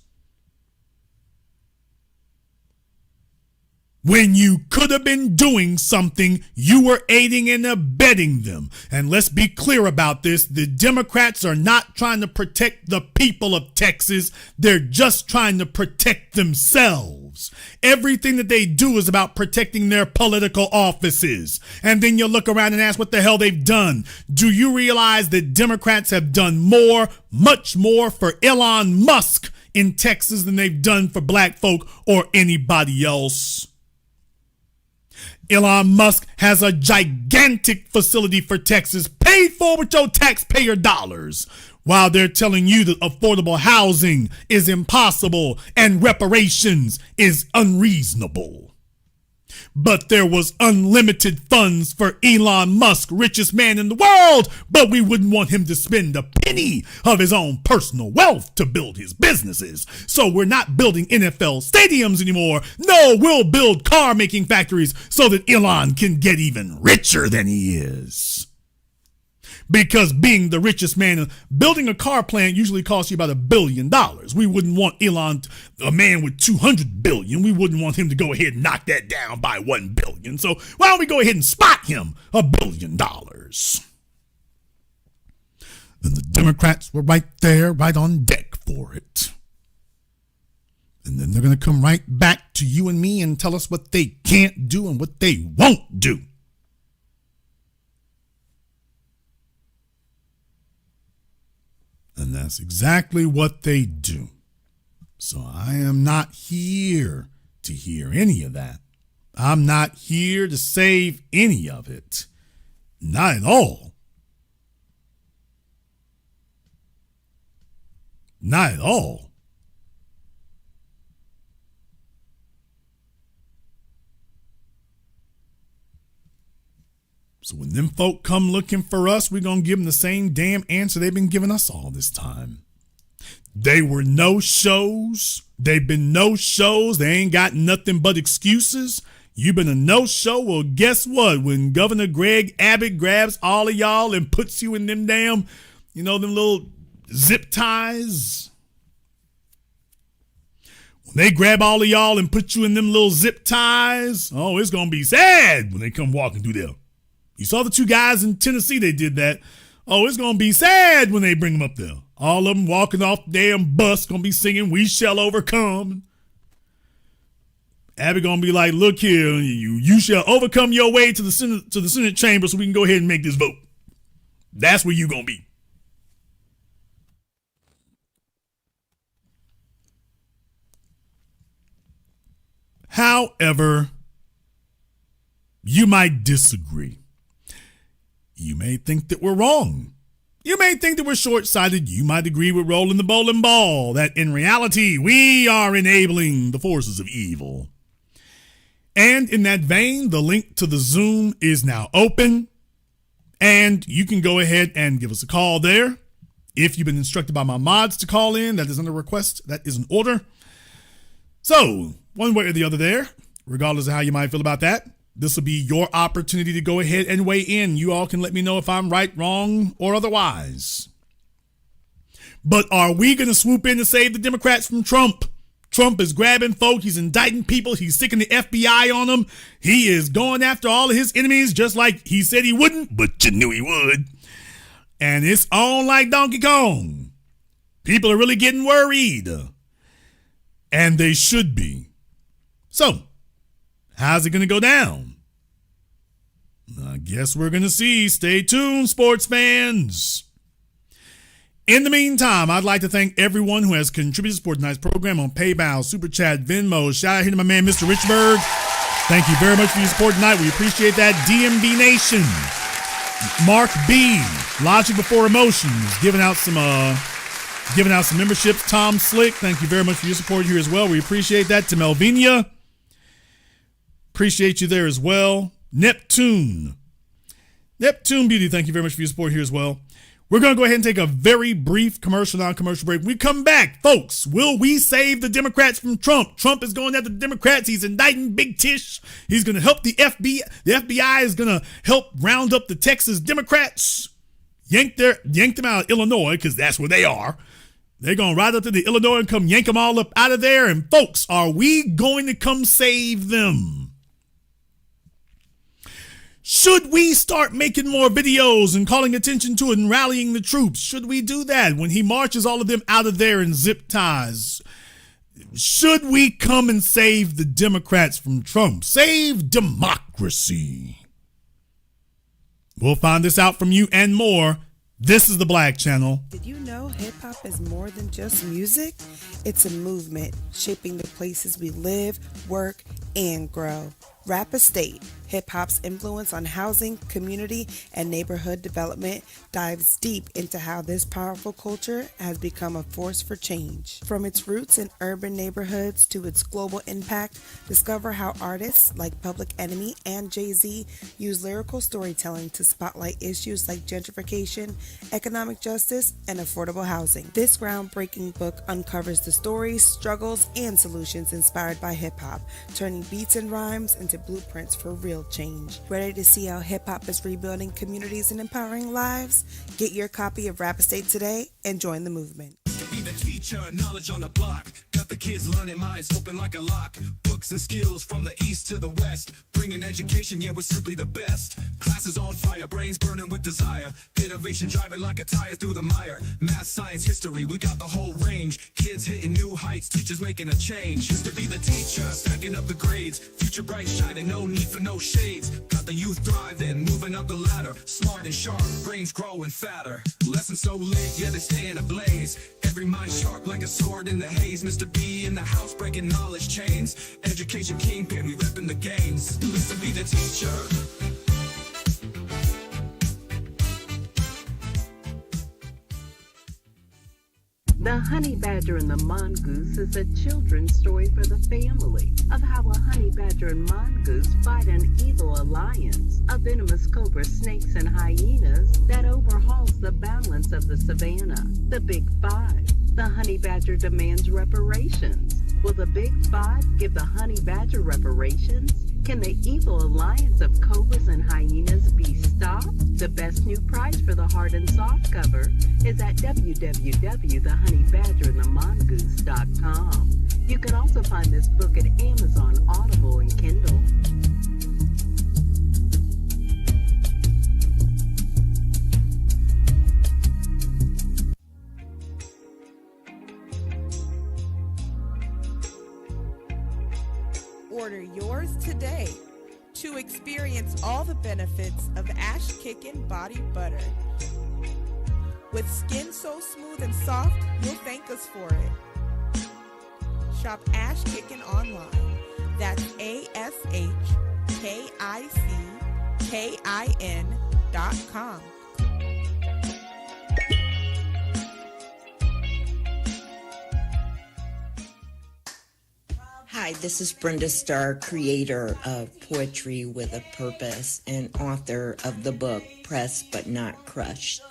When you could have been doing something, you were aiding and abetting them. And let's be clear about this. The Democrats are not trying to protect the people of Texas. They're just trying to protect themselves. Everything that they do is about protecting their political offices. And then you look around and ask what the hell they've done. Do you realize that Democrats have done more, much more for Elon Musk in Texas than they've done for black folk or anybody else? Elon Musk has a gigantic facility for Texas paid for with your taxpayer dollars, while they're telling you that affordable housing is impossible and reparations is unreasonable. But there was unlimited funds for Elon Musk, richest man in the world, but we wouldn't want him to spend a penny of his own personal wealth to build his businesses. So we're not building NFL stadiums anymore. No, we'll build car making factories so that Elon can get even richer than he is. Because being the richest man, building a car plant usually costs you about $1 billion. We wouldn't want Elon, a man with 200 billion, we wouldn't want him to go ahead and knock that down by 1 billion. So why don't we go ahead and spot him $1 billion? And the Democrats were right there, right on deck for it. And then they're going to come right back to you and me and tell us what they can't do and what they won't do. And that's exactly what they do. So I am not here to hear any of that. I'm not here to save any of it. Not at all. Not at all. So when them folk come looking for us, we're going to give them the same damn answer they've been giving us all this time. They were no shows. They've been no shows. They ain't got nothing but excuses. You've been a no show. Well, guess what? When Governor Greg Abbott grabs all of y'all and puts you in them damn, them little zip ties. When they grab all of y'all and put you in them little zip ties, oh, it's going to be sad when they come walking through there. You saw the two guys in Tennessee, they did that. Oh, it's going to be sad when they bring them up there. All of them walking off the damn bus, going to be singing, "We Shall Overcome." Abby going to be like, "Look here, you shall overcome your way to the Senate chamber so we can go ahead and make this vote." That's where you going to be. However, you might disagree. You may think that we're wrong. You may think that we're short-sighted. You might agree with Rolling the Bowling Ball, that in reality, we are enabling the forces of evil. And in that vein, the link to the Zoom is now open. And you can go ahead and give us a call there. If you've been instructed by my mods to call in, that isn't a request, that is an order. So, one way or the other there, regardless of how you might feel about that, this will be your opportunity to go ahead and weigh in. You all can let me know if I'm right, wrong, or otherwise. But are we going to swoop in to save the Democrats from Trump? Trump is grabbing folk. He's indicting people. He's sticking the FBI on them. He is going after all of his enemies just like he said he wouldn't, but you knew he would. And it's on like Donkey Kong. People are really getting worried. And they should be. So, how's it going to go down? I guess we're going to see. Stay tuned, sports fans. In the meantime, I'd like to thank everyone who has contributed to support tonight's program on PayPal, Super Chat, Venmo. Shout out here to my man, Mr. Richburg. Thank you very much for your support tonight. We appreciate that. DMB Nation, Mark B, Logic Before Emotions, giving out some memberships. Tom Slick, thank you very much for your support here as well. We appreciate that. To Melvinia, appreciate you there as well. Neptune Beauty, thank you very much for your support here as well. We're going to go ahead and take a very brief non-commercial break. When we come back, folks, will we save the Democrats from Trump? Trump is going after the Democrats. He's indicting Big Tish. He's going to help the FBI. The FBI is going to help round up the Texas Democrats, yank them out of Illinois, because that's where they are. They're going to ride up to the Illinois and come yank them all up out of there. And folks, are we going to come save them? Should we start making more videos and calling attention to it and rallying the troops? Should we do that when he marches all of them out of there in zip ties? Should we come and save the Democrats from Trump? Save democracy. We'll find this out from you and more. This is the Black Channel. Did you know hip-hop is more than just music? It's a movement shaping the places we live, work, and grow. Rap Estate, hip-hop's influence on housing, community, and neighborhood development dives deep into how this powerful culture has become a force for change. From its roots in urban neighborhoods to its global impact, discover how artists like Public Enemy and Jay-Z use lyrical storytelling to spotlight issues like gentrification, economic justice, and affordable housing. This groundbreaking book uncovers the stories, struggles, and solutions inspired by hip-hop, turning beats and rhymes into blueprints for real change. Ready to see how hip-hop is rebuilding communities and empowering lives? Get your copy of Rap Estate today and join the movement. Be the teacher, knowledge on the block. Got the kids learning, minds open like a lock. Books and skills from the east to the west. Bringing education, yeah, we're simply the best. Classes on fire, brains burning with desire. Innovation driving like a tire through the mire. Math, science, history, we got the whole range. Kids hitting new heights, teachers making a change. Used to be the teacher, stacking up the grades. Future bright shining, no need for no shades. Got the youth thriving, moving up the ladder. Smart and sharp, brains growing fatter. Lessons so lit, yeah, they stay in a blaze. Every mind sharp like a sword in the haze. Mr. B in the house breaking knowledge chains. Education kingpin, we repping the games. Listen, be the teacher. The Honey Badger and the Mongoose is a children's story for the family of how a honey badger and mongoose fight an evil alliance of venomous cobra snakes and hyenas that overhauls the balance of the savannah. The Big Five. The honey badger demands reparations. Will the Big Five give the honey badger reparations? Can the evil alliance of cobras and hyenas be stopped? The best new price for the hard and soft cover is at www.thehoneyBadgerandthemongoose.com. You can also find this book at Amazon, Audible, and Kindle. Order yours today to experience all the benefits of Ash Kickin' Body Butter. With skin so smooth and soft, you'll thank us for it. Shop Ash Kickin' online. That's ASHKICKIN.com. Hi, this is Brenda Starr, creator of Poetry with a Purpose and author of the book Pressed But Not Crushed.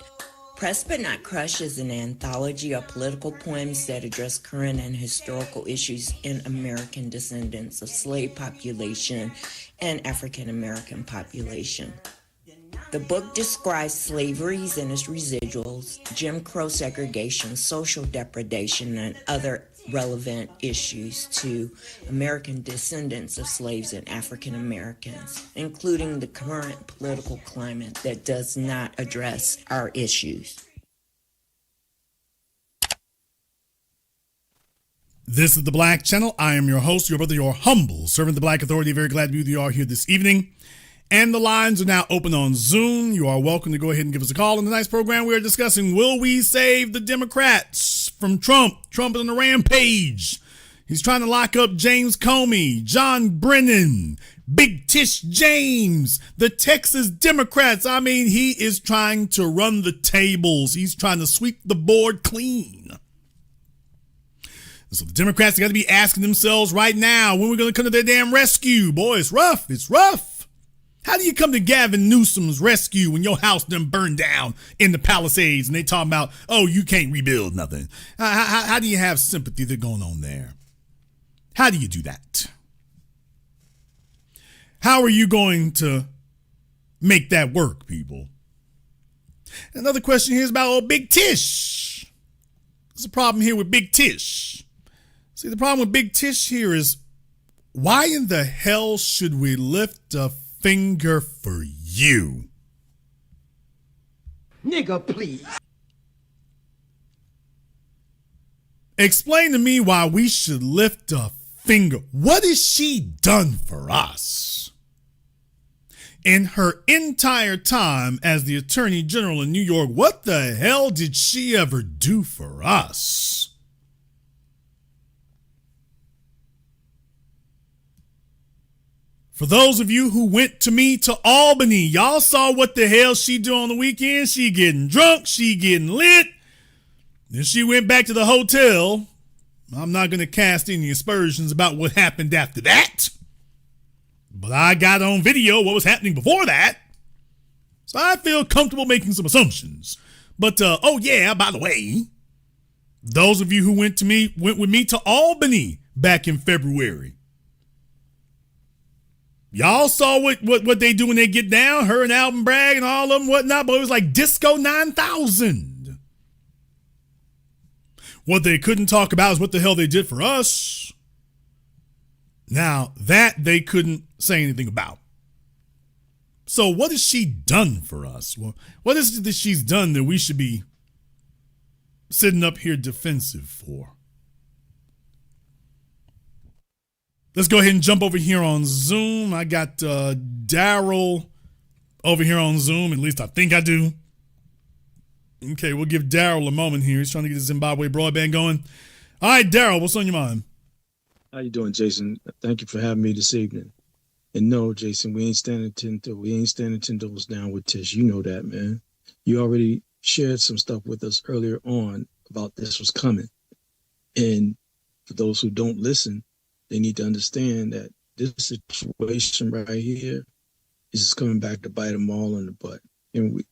Pressed But Not Crushed is an anthology of political poems that address current and historical issues in American descendants of slave population and African American population. The book describes slaveries and its residuals, Jim Crow segregation, social depredation, and other relevant issues to American descendants of slaves and African Americans, including the current political climate that does not address our issues. This is the Black Channel. I am your host, your brother, your humble servant, the Black Authority. Very glad to be with you all here this evening. And the lines are now open on Zoom. You are welcome to go ahead and give us a call. In tonight's program, we are discussing, will we save the Democrats from Trump? Trump is on the rampage. He's trying to lock up James Comey, John Brennan, Big Tish James, the Texas Democrats. I mean, he is trying to run the tables. He's trying to sweep the board clean. So the Democrats got to be asking themselves right now, when we're going to come to their damn rescue. Boy, it's rough. It's rough. How do you come to Gavin Newsom's rescue when your house done burned down in the Palisades and they talking about, oh, you can't rebuild nothing? How do you have sympathy that's going on there? How do you do that? How are you going to make that work, people? Another question here is about old Big Tish. There's a problem here with Big Tish. See, the problem with Big Tish here is, why in the hell should we lift a finger for you? Nigga, please. Explain to me why we should lift a finger. What has she done for us? In her entire time as the Attorney General in New York, what the hell did she ever do for us? For those of you who went to me to Albany, y'all saw what the hell she do on the weekend. She getting drunk, she getting lit. Then she went back to the hotel. I'm not going to cast any aspersions about what happened after that. But I got on video what was happening before that. So I feel comfortable making some assumptions. But, oh yeah, by the way, those of you who went with me to Albany back in February. Y'all saw what they do when they get down, her and Alvin Bragg and all of them, whatnot, but it was like Disco 9000. What they couldn't talk about is what the hell they did for us. Now, that they couldn't say anything about. So what has she done for us? Well, what is it that she's done that we should be sitting up here defensive for? Let's go ahead and jump over here on Zoom. I got Daryl over here on Zoom. At least I think I do. Okay, we'll give Daryl a moment here. He's trying to get the Zimbabwe broadband going. All right, Daryl, what's on your mind? How you doing, Jason? Thank you for having me this evening. And no, Jason, we ain't standing 10 toes down with Tish. You know that, man. You already shared some stuff with us earlier on about this was coming. And for those who don't listen, they need to understand that this situation right here is just coming back to bite them all in the butt. And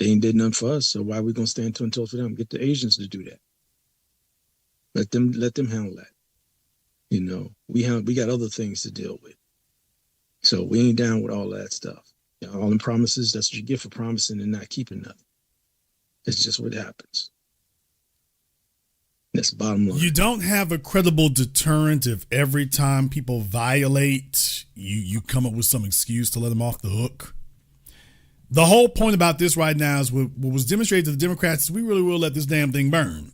they ain't did nothing for us, so why are we gonna stand 10 toes for them? Get the Asians to do that. Let them handle that. You know, we got other things to deal with. So we ain't down with all that stuff. You know, all them promises, that's what you get for promising and not keeping nothing. It's just what happens. That's the bottom line. You don't have a credible deterrent if every time people violate, you come up with some excuse to let them off the hook. The whole point about this right now is what was demonstrated to the Democrats is we really will let this damn thing burn.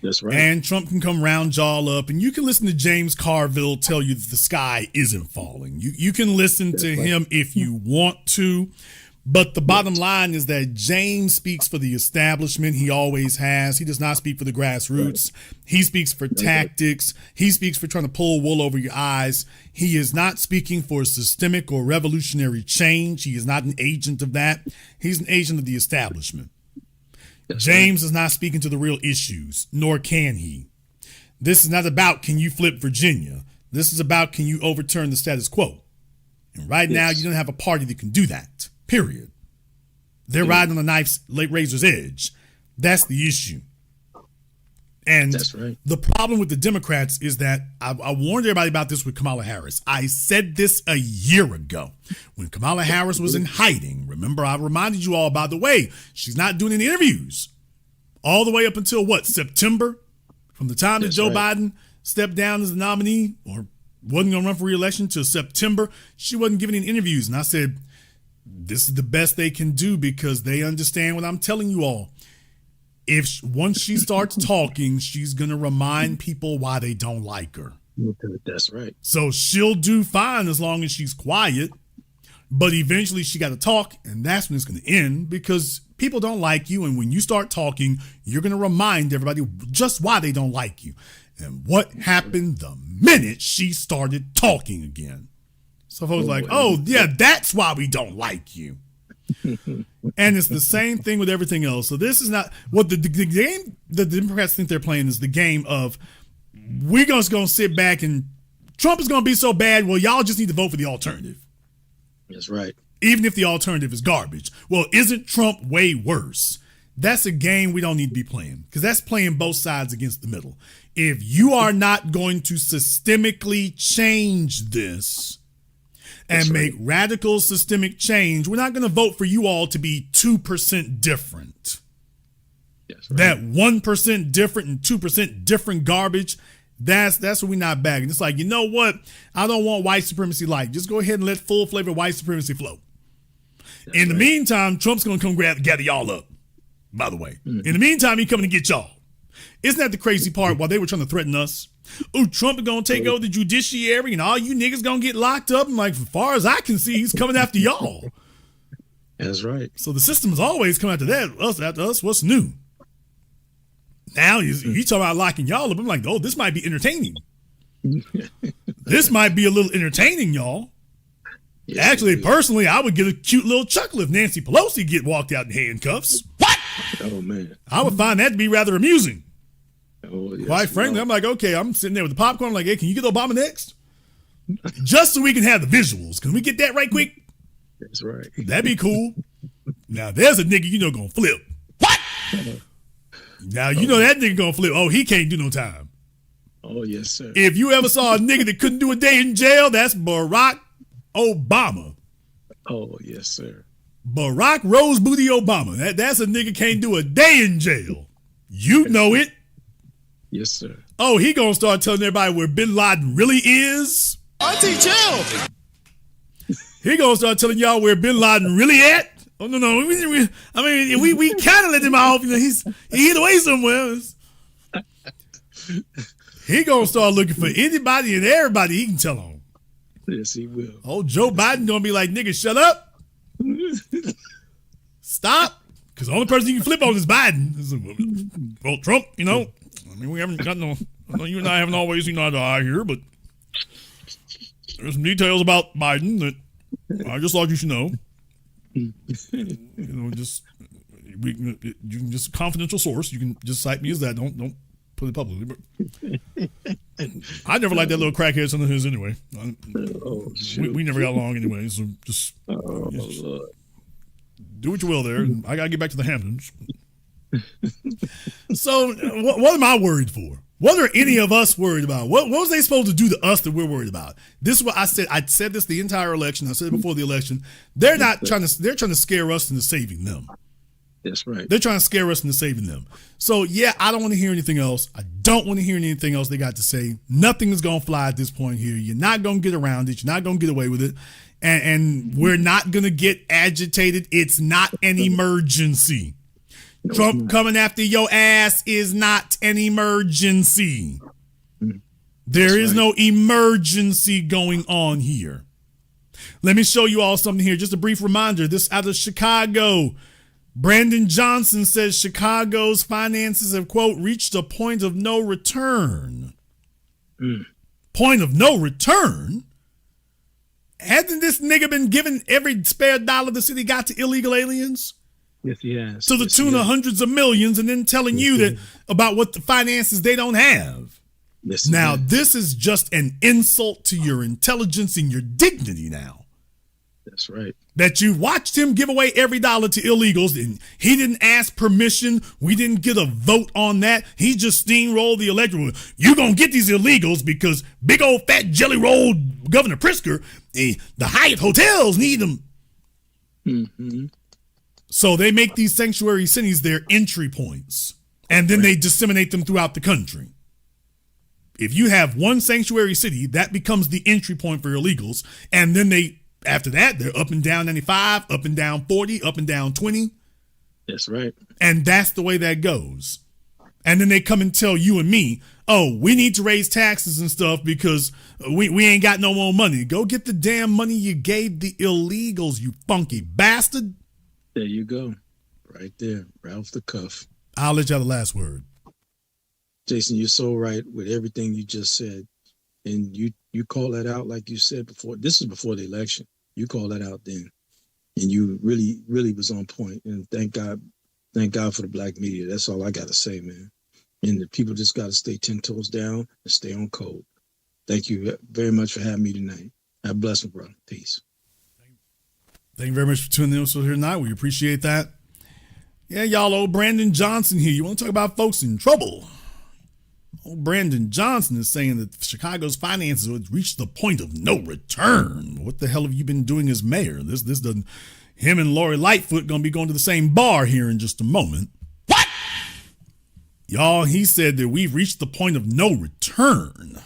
That's right. And Trump can come round y'all up, and you can listen to James Carville tell you that the sky isn't falling. You can listen to him if you want to. But the bottom line is that James speaks for the establishment. He always has. He does not speak for the grassroots. He speaks for tactics. He speaks for trying to pull wool over your eyes. He is not speaking for systemic or revolutionary change. He is not an agent of that. He's an agent of the establishment. James is not speaking to the real issues, nor can he. This is not about can you flip Virginia. This is about can you overturn the status quo. And right now, you don't have a party that can do that. Period. They're riding on the knife's razor's edge. That's the issue. And that's right. The problem with the Democrats is that I warned everybody about this with Kamala Harris. I said this a year ago when Kamala Harris was in hiding. Remember, I reminded you all, by the way, she's not doing any interviews all the way up until September? From the time that Joe Biden stepped down as the nominee or wasn't going to run for re-election to September, she wasn't giving any interviews. And I said, this is the best they can do because they understand what I'm telling you all. Once she starts talking, she's going to remind people why they don't like her. That's right. So she'll do fine as long as she's quiet. But eventually she got to talk, and that's when it's going to end because people don't like you. And when you start talking, you're going to remind everybody just why they don't like you. And what happened the minute she started talking again? So folks like, oh, yeah, that's why we don't like you. And it's the same thing with everything else. So this is not what the game the Democrats think they're playing is the game of we're just going to sit back and Trump is going to be so bad. Well, y'all just need to vote for the alternative. That's right. Even if the alternative is garbage. Well, isn't Trump way worse? That's a game we don't need to be playing because that's playing both sides against the middle. If you are not going to systemically change this and make radical systemic change, we're not going to vote for you all to be 2% different. That's right. That 1% different and 2% different garbage, that's what we're not bagging. It's like, you know what? I don't want white supremacy light. Just go ahead and let full flavor white supremacy flow. In the meantime, Trump's going to come gather y'all up, by the way. In the meantime, he coming to get y'all. Isn't that the crazy part while they were trying to threaten us? Oh, Trump is going to take over the judiciary and all you niggas going to get locked up. And like, as far as I can see, he's coming after y'all. That's right. So the system is always coming after that. Us after us. What's new? Now he's talking about locking y'all up. I'm like, oh, this might be entertaining. This might be a little entertaining, y'all. Yes, actually, personally, I would get a cute little chuckle if Nancy Pelosi get walked out in handcuffs. What? Oh, man. I would find that to be rather amusing. Oh, yes, quite frankly, I'm like, okay, I'm sitting there with the popcorn. I'm like, hey, can you get Obama next? Just so we can have the visuals. Can we get that right quick? That's right. That'd be cool. Now, there's a nigga you know gonna flip. What? Now, you know that nigga gonna flip. Oh, he can't do no time. Oh, yes, sir. If you ever saw a nigga that couldn't do a day in jail, that's Barack Obama. Oh, yes, sir. Barack Rose Booty Obama. That's a nigga can't do a day in jail. You know it. Yes, sir. Oh, he gonna start telling everybody where Bin Laden really is. Auntie, chill. He gonna start telling y'all where Bin Laden really at. Oh no, we kind of let him off. You know, he hid away somewhere. He gonna start looking for anybody and everybody he can tell on. Yes, he will. Oh, Joe Biden gonna be like, nigga, shut up. Stop. Because the only person you can flip on is Biden. Well, Trump, you know, I mean, we haven't got no, I know you and I haven't always seen eye to eye here, but there's some details about Biden that I just thought you should know. You know, you can just confidential source. You can just cite me as that. Don't put it publicly. But I never liked that little crackhead son of his anyway. We never got along anyway. So just do what you will there. I gotta get back to the Hamptons. So what am I worried for? What are any of us worried about? What was they supposed to do to us that we're worried about? This is what I said. I said this the entire election. I said it before the election. They're trying to scare us into saving them. That's right. They're trying to scare us into saving them. So yeah, I don't want to hear anything else. I don't want to hear anything else they got to say. Nothing is gonna fly at this point here. You're not gonna get around it. You're not gonna get away with it. And we're not gonna get agitated. It's not an emergency. Trump coming after your ass is not an emergency. There is no emergency going on here. Let me show you all something here. Just a brief reminder. This out of Chicago. Brandon Johnson says Chicago's finances have, quote, reached a point of no return. Point of no return? Hasn't this nigga been giving every spare dollar the city got to illegal aliens? Yes, he has. To the tune of hundreds of millions, and then telling you that about what the finances they don't have. Yes, now, this is just an insult to your intelligence and your dignity now. That's right. That you watched him give away every dollar to illegals, and he didn't ask permission. We didn't get a vote on that. He just steamrolled the electorate. You're going to get these illegals because big old fat jelly rolled Governor Pritzker, the Hyatt hotels need them. Mm-hmm. So they make these sanctuary cities their entry points, and then they disseminate them throughout the country. If you have one sanctuary city, that becomes the entry point for illegals, and then after that, they're up and down 95, up and down 40, up and down 20. That's right. And that's the way that goes. And then they come and tell you and me, oh, we need to raise taxes and stuff because we ain't got no more money. Go get the damn money you gave the illegals, you funky bastard. There you go. Right there. Right off the cuff. I'll let you have the last word. Jason, you're so right with everything you just said. And you call that out like you said before. This is before the election. You call that out then. And you really, really was on point. And thank God for the black media. That's all I got to say, man. And the people just got to stay 10 toes down and stay on code. Thank you very much for having me tonight. Have a blessing, brother. Peace. Thank you very much for tuning in here tonight. We appreciate that. Yeah, y'all, old Brandon Johnson here. You want to talk about folks in trouble? Old Brandon Johnson is saying that Chicago's finances would reach the point of no return. What the hell have you been doing as mayor? This doesn't. Him and Lori Lightfoot going to be going to the same bar here in just a moment. What? Y'all, he said that we've reached the point of no return.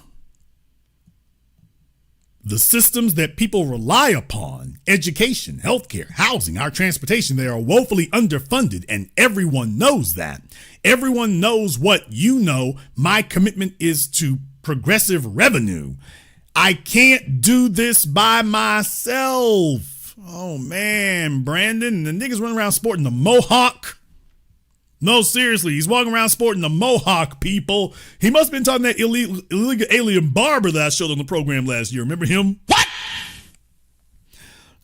The systems that people rely upon, education, healthcare, housing, our transportation, they are woefully underfunded, and everyone knows that. Everyone knows what you know. My commitment is to progressive revenue. I can't do this by myself. Oh, man, Brandon, the niggas running around sporting the mohawk. No, seriously, he's walking around sporting the mohawk, people. He must have been talking that illegal alien barber that I showed on the program last year. Remember him? What?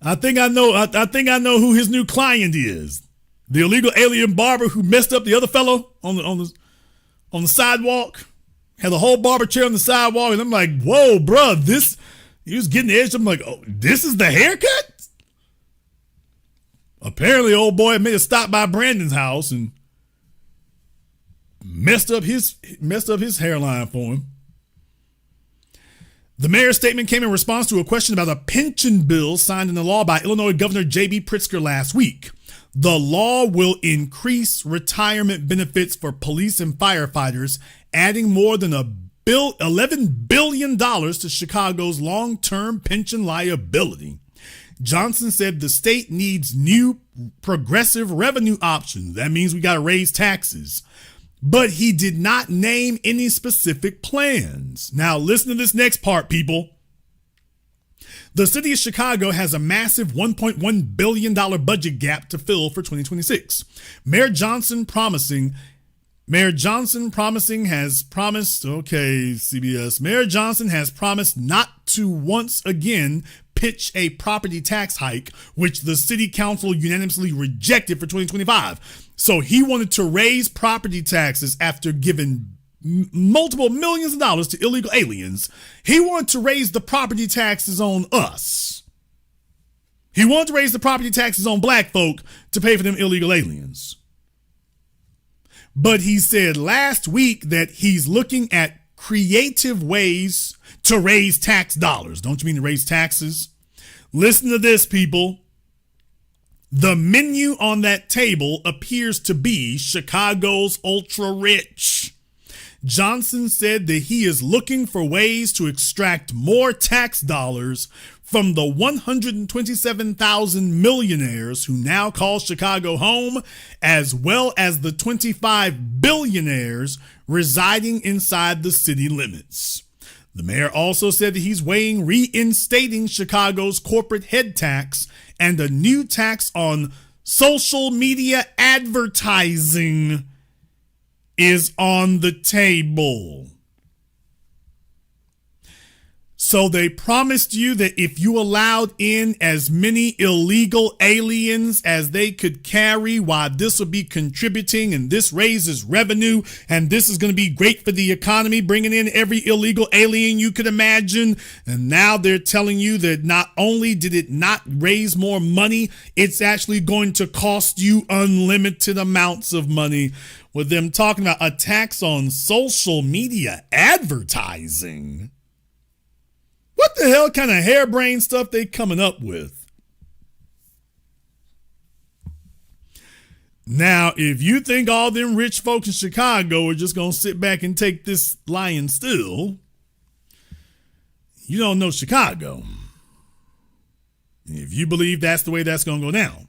I think I know who his new client is. The illegal alien barber who messed up the other fellow on the sidewalk. Had the whole barber chair on the sidewalk, and I'm like, whoa, bro, he was getting the edge. I'm like, oh, this is the haircut? Apparently, old boy made a stop by Brandon's house and messed up his hairline for him. The mayor's statement came in response to a question about a pension bill signed into law by Illinois Governor J.B. Pritzker last week. The law will increase retirement benefits for police and firefighters, adding more than $11 billion to Chicago's long-term pension liability. Johnson said the state needs new progressive revenue options. That means we got to raise taxes. But he did not name any specific plans. Now, listen to this next part, people. The city of Chicago has a massive $1.1 billion budget gap to fill for 2026. Mayor Johnson has promised, Mayor Johnson has promised not to once again pitch a property tax hike, which the city council unanimously rejected for 2025. So he wanted to raise property taxes after giving multiple millions of dollars to illegal aliens. He wanted to raise the property taxes on us. He wanted to raise the property taxes on black folk to pay for them illegal aliens. But he said last week that he's looking at creative ways to raise tax dollars. Don't you mean to raise taxes? Listen to this, people. The menu on that table appears to be Chicago's ultra rich. Johnson said that he is looking for ways to extract more tax dollars from the 127,000 millionaires who now call Chicago home, as well as the 25 billionaires residing inside the city limits. The mayor also said that he's weighing reinstating Chicago's corporate head tax and a new tax on social media advertising is on the table. So they promised you that if you allowed in as many illegal aliens as they could carry, why this will be contributing and this raises revenue and this is going to be great for the economy, bringing in every illegal alien you could imagine. And now they're telling you that not only did it not raise more money, it's actually going to cost you unlimited amounts of money, with them talking about a tax on social media advertising. What the hell kind of harebrained stuff they coming up with? Now, if you think all them rich folks in Chicago are just going to sit back and take this lying still, you don't know Chicago. If you believe that's the way that's going to go down.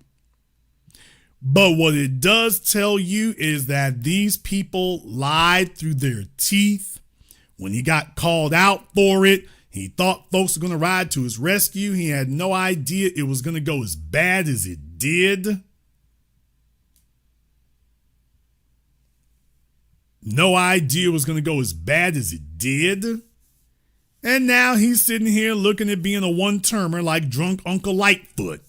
But what it does tell you is that these people lied through their teeth. When he got called out for it, he thought folks were going to ride to his rescue. He had no idea it was going to go as bad as it did. No idea it was going to go as bad as it did. And now he's sitting here looking at being a one-termer like drunk Uncle Lightfoot.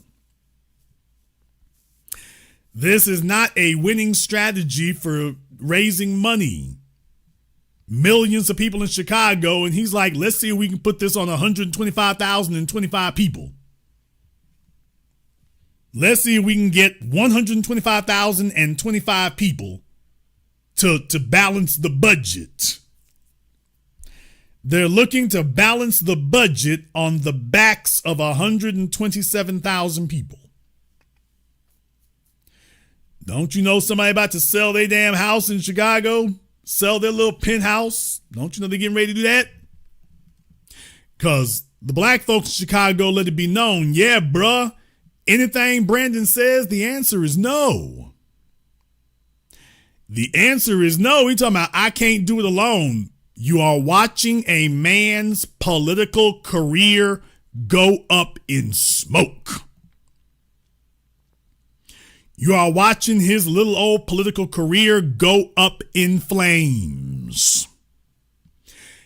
This is not a winning strategy for raising money. Millions of people in Chicago, and he's like, let's see if we can put this on 125,025 people. Let's see if we can get 125,025 people to balance the budget. They're looking to balance the budget on the backs of 127,000 people. Don't you know somebody about to sell their damn house in Chicago? Sell their little penthouse? Don't you know they're getting ready to do that? Because the black folks in Chicago let it be known, yeah, bruh, anything Brandon says, the answer is no. The answer is no. He's talking about, I can't do it alone. You are watching a man's political career go up in smoke. You are watching his little old political career go up in flames.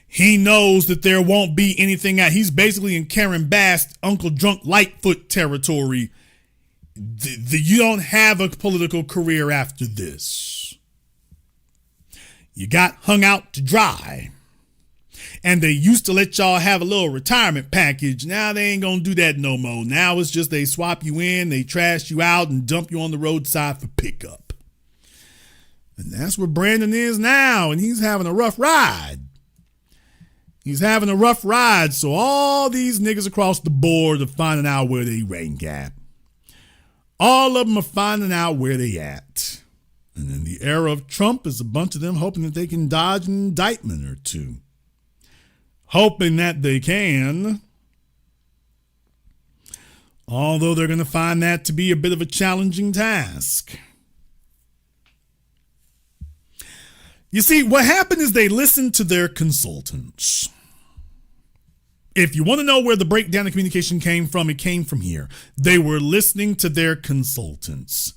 He knows that there won't be anything out. He's basically in Karen Bass, Uncle Drunk Lightfoot territory. You don't have a political career after this. You got hung out to dry. And they used to let y'all have a little retirement package. Now they ain't gonna do that no more. Now it's just they swap you in, they trash you out, and dump you on the roadside for pickup. And that's where Brandon is now, and he's having a rough ride. He's having a rough ride, so all these niggas across the board are finding out where they rank at. All of them are finding out where they at. And in the era of Trump is a bunch of them hoping that they can dodge an indictment or two. Hoping that they can. Although they're going to find that to be a bit of a challenging task. You see, what happened is they listened to their consultants. If you want to know where the breakdown of communication came from, it came from here. They were listening to their consultants.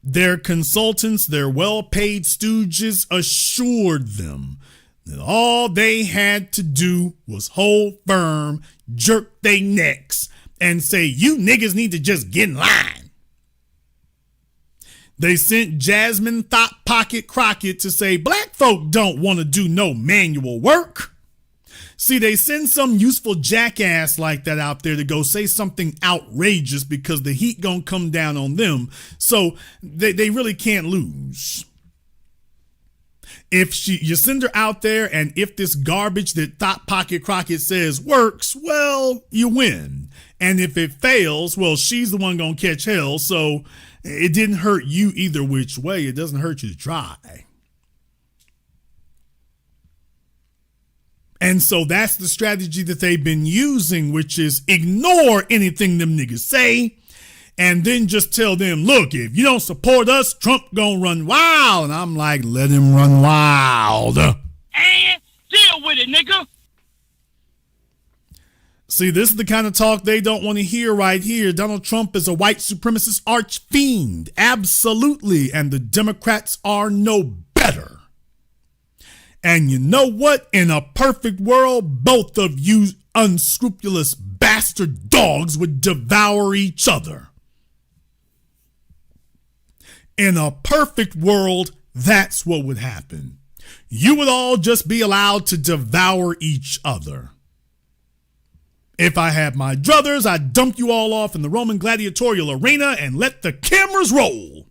Their consultants, their well-paid stooges, assured them that all they had to do was hold firm, jerk their necks, and say, you niggas need to just get in line. They sent Jasmine Thought Pocket Crockett to say, black folk don't want to do no manual work. See, they send some useful jackass like that out there to go say something outrageous because the heat gonna come down on them. So they really can't lose. If you send her out there and if this garbage that Thought Pocket Crockett says works, well, you win. And if it fails, well, she's the one gonna catch hell. So it didn't hurt you either which way. It doesn't hurt you to try. And so that's the strategy that they've been using, which is ignore anything them niggas say and then just tell them, look, if you don't support us, Trump gonna run wild. And I'm like, let him run wild. And deal with it, nigga. See, this is the kind of talk they don't want to hear right here. Donald Trump is a white supremacist arch fiend. Absolutely. And the Democrats are no better. And you know what? In a perfect world, both of you unscrupulous bastard dogs would devour each other. In a perfect world, that's what would happen. You would all just be allowed to devour each other. If I had my druthers, I'd dump you all off in the Roman gladiatorial arena and let the cameras roll.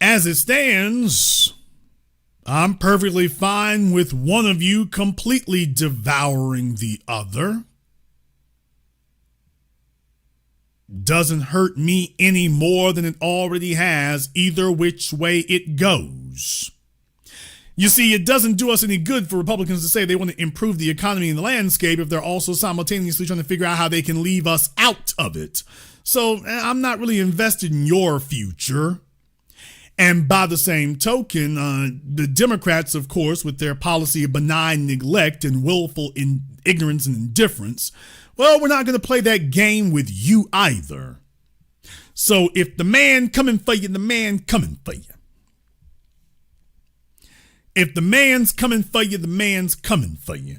As it stands, I'm perfectly fine with one of you completely devouring the other. Doesn't hurt me any more than it already has, either which way it goes. You see, it doesn't do us any good for Republicans to say they want to improve the economy and the landscape if they're also simultaneously trying to figure out how they can leave us out of it. So I'm not really invested in your future. And by the same token, the Democrats, of course, with their policy of benign neglect and willful ignorance and indifference, well, we're not going to play that game with you either. So if the man coming for you, the man coming for you. If the man's coming for you, the man's coming for you.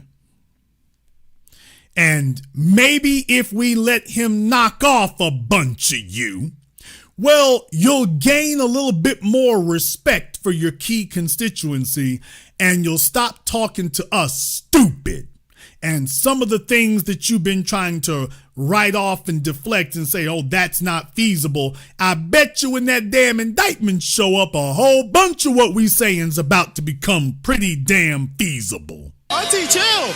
And maybe if we let him knock off a bunch of you, well, you'll gain a little bit more respect for your key constituency and you'll stop talking to us stupid. And some of the things that you've been trying to write off and deflect and say, oh, that's not feasible. I bet you when that damn indictment show up, a whole bunch of what we saying is about to become pretty damn feasible. Auntie, chill.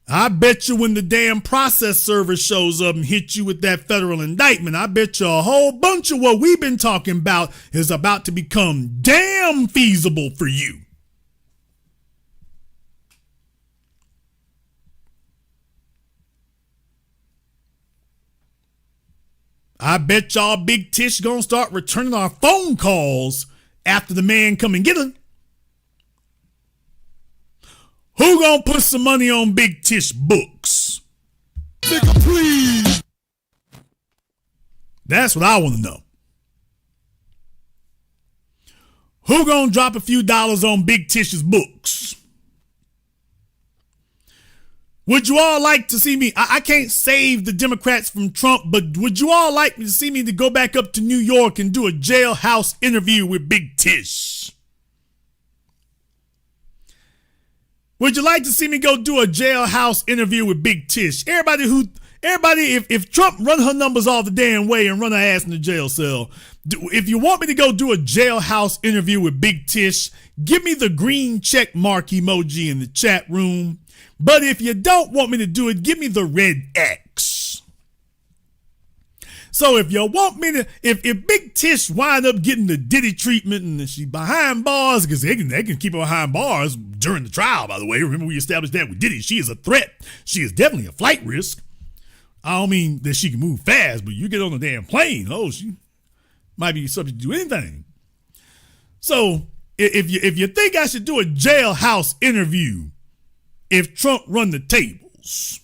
I bet you when the damn process server shows up and hits you with that federal indictment, I bet you a whole bunch of what we've been talking about is about to become damn feasible for you. I bet y'all Big Tish gonna start returning our phone calls after the man come and get her. Who gonna put some money on Big Tish books? Nigga, please. That's what I want to know. Who gonna drop a few dollars on Big Tish's books? Would you all like to see me? I can't save the Democrats from Trump, but would you all like to see me to go back up to New York and do a jailhouse interview with Big Tish? Would you like to see me go do a jailhouse interview with Big Tish? Everybody, if Trump run her numbers all the damn way and run her ass in the jail cell, if you want me to go do a jailhouse interview with Big Tish, give me the green check mark emoji in the chat room. But if you don't want me to do it, give me the red X. So if you want me to, if Big Tish wind up getting the Diddy treatment and she behind bars, because they can keep her behind bars during the trial, by the way. Remember we established that with Diddy. She is a threat. She is definitely a flight risk. I don't mean that she can move fast, but you get on a damn plane, she might be subject to do anything. So if you think I should do a jailhouse interview, if Trump run the tables,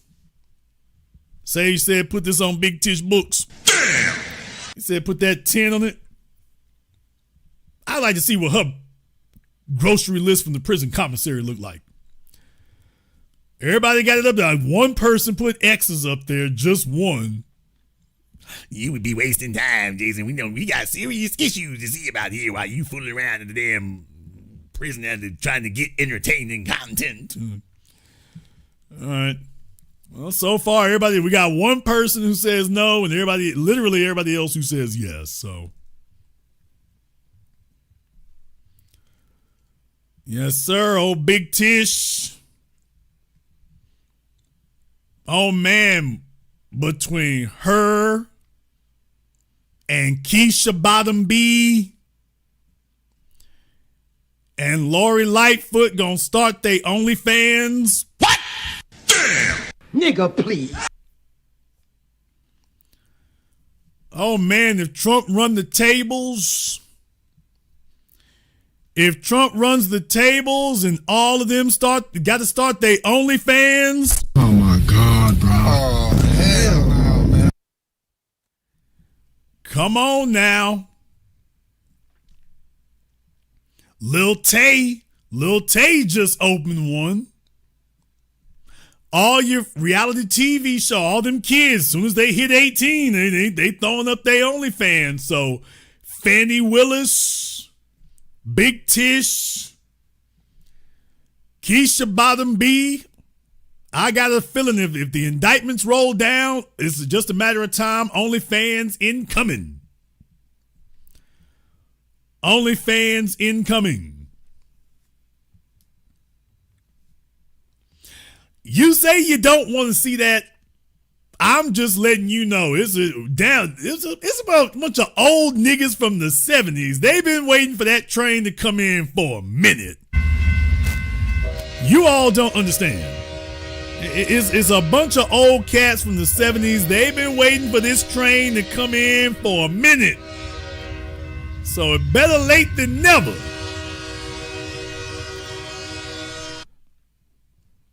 say he said put this on Big Tish books. Damn! He said put that 10 on it. I'd like to see what her grocery list from the prison commissary looked like. Everybody got it up there. One person put X's up there, just one. You would be wasting time, Jason. We know we got serious issues to see about here while you fooling around in the damn prison and trying to get entertaining content. All right. Well, so far, we got one person who says no and literally everybody else who says yes. So, yes, sir. Old Big Tish. Oh, man. Between her and Keisha Bottom B and Lori Lightfoot gonna start they OnlyFans. What? Damn! Nigga, please. Oh man, if Trump runs the tables and all of them got to start they OnlyFans. Oh my God, bro. Oh, hell no, man. Come on now. Lil Tay just opened one. All your reality TV show, all them kids, as soon as they hit 18, they throwing up their OnlyFans. So Fannie Willis, Big Tish, Keisha Bottom B. I got a feeling if the indictments roll down, it's just a matter of time. OnlyFans incoming. OnlyFans incoming. You say you don't want to see that. I'm just letting you know it's about a bunch of old niggas from the 70s. They've been waiting for that train to come in for a minute. You all don't understand. It's a bunch of old cats from the 70s. They've been waiting for this train to come in for a minute. So it better late than never.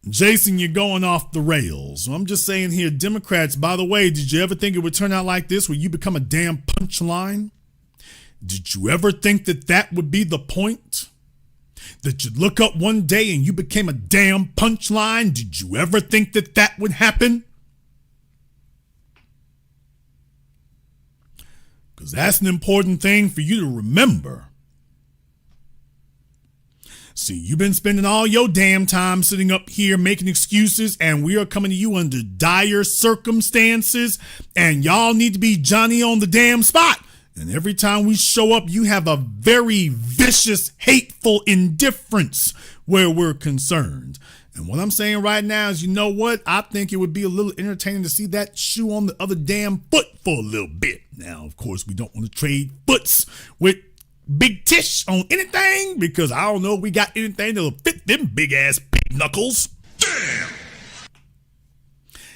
Jason, you're going off the rails. I'm just saying here, Democrats, by the way, did you ever think it would turn out like this where you become a damn punchline? Did you ever think that that would be the point? That you'd look up one day and you became a damn punchline? Did you ever think that that would happen? Because that's an important thing for you to remember. See, you've been spending all your damn time sitting up here making excuses, and we are coming to you under dire circumstances, and y'all need to be Johnny on the damn spot. And every time we show up, you have a very vicious, hateful indifference where we're concerned. And what I'm saying right now is, you know what? I think it would be a little entertaining to see that shoe on the other damn foot for a little bit. Now, of course, we don't want to trade foots with Big Tish on anything, because I don't know if we got anything that'll fit them big ass pig knuckles. Damn.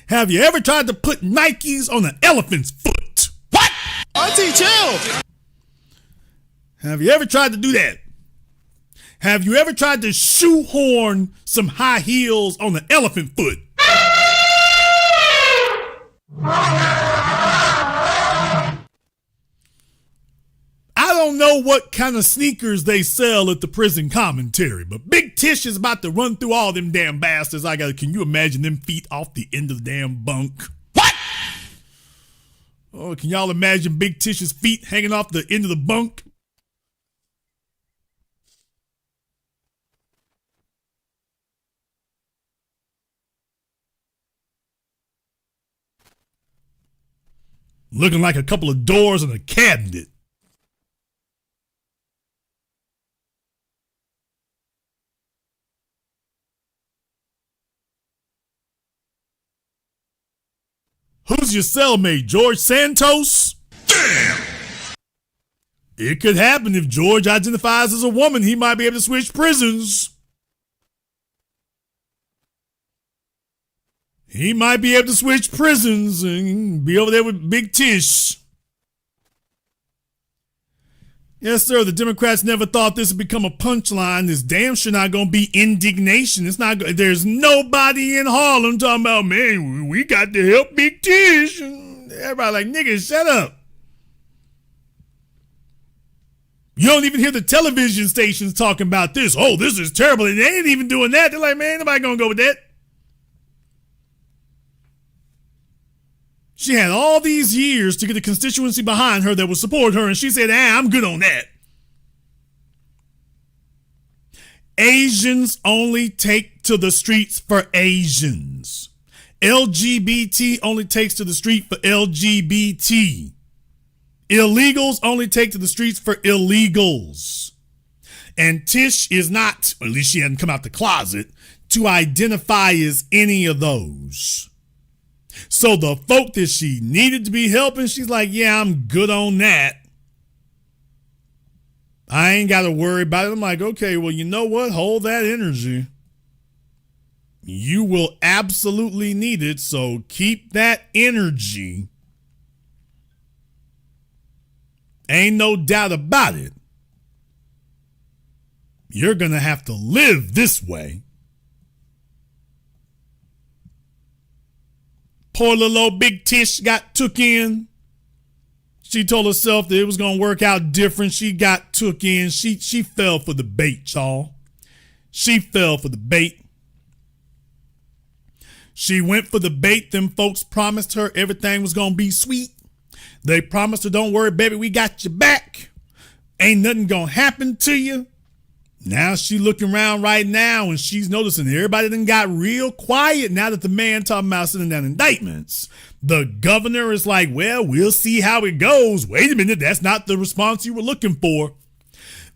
Have you ever tried to put Nikes on an elephant's foot? What? Auntie, chill. Have you ever tried to do that? Have you ever tried to shoehorn some high heels on an elephant foot? I don't know what kind of sneakers they sell at the prison commentary, but Big Tish is about to run through all them damn bastards. Can you imagine them feet off the end of the damn bunk? What? Oh, can y'all imagine Big Tish's feet hanging off the end of the bunk? Looking like a couple of doors in a cabinet. Who's your cellmate, George Santos? Damn! It could happen if George identifies as a woman. He might be able to switch prisons. He might be able to switch prisons and be over there with Big Tish. Yes, sir. The Democrats never thought this would become a punchline. This damn sure not going to be indignation. It's not. There's nobody in Harlem talking about, man, we got to help Big Tish. And everybody like, nigga, shut up. You don't even hear the television stations talking about this. Oh, this is terrible. And they ain't even doing that. They're like, man, nobody going to go with that. She had all these years to get the constituency behind her that would support her, and she said, I'm good on that. Asians only take to the streets for Asians. LGBT only takes to the street for LGBT. Illegals only take to the streets for illegals. And Tish is not, or at least she hadn't come out the closet, to identify as any of those. So the folk that she needed to be helping, she's like, yeah, I'm good on that. I ain't got to worry about it. I'm like, okay, well, you know what? Hold that energy. You will absolutely need it, so keep that energy. Ain't no doubt about it. You're going to have to live this way. Poor little old Big Tish got took in. She told herself that it was going to work out different. She got took in. She fell for the bait, y'all. She fell for the bait. She went for the bait. Them folks promised her everything was going to be sweet. They promised her, don't worry, baby, we got your back. Ain't nothing going to happen to you. Now she looking around right now and she's noticing everybody done got real quiet now that the man talking about sending down indictments. The governor is like, well, we'll see how it goes. Wait a minute, that's not the response you were looking for.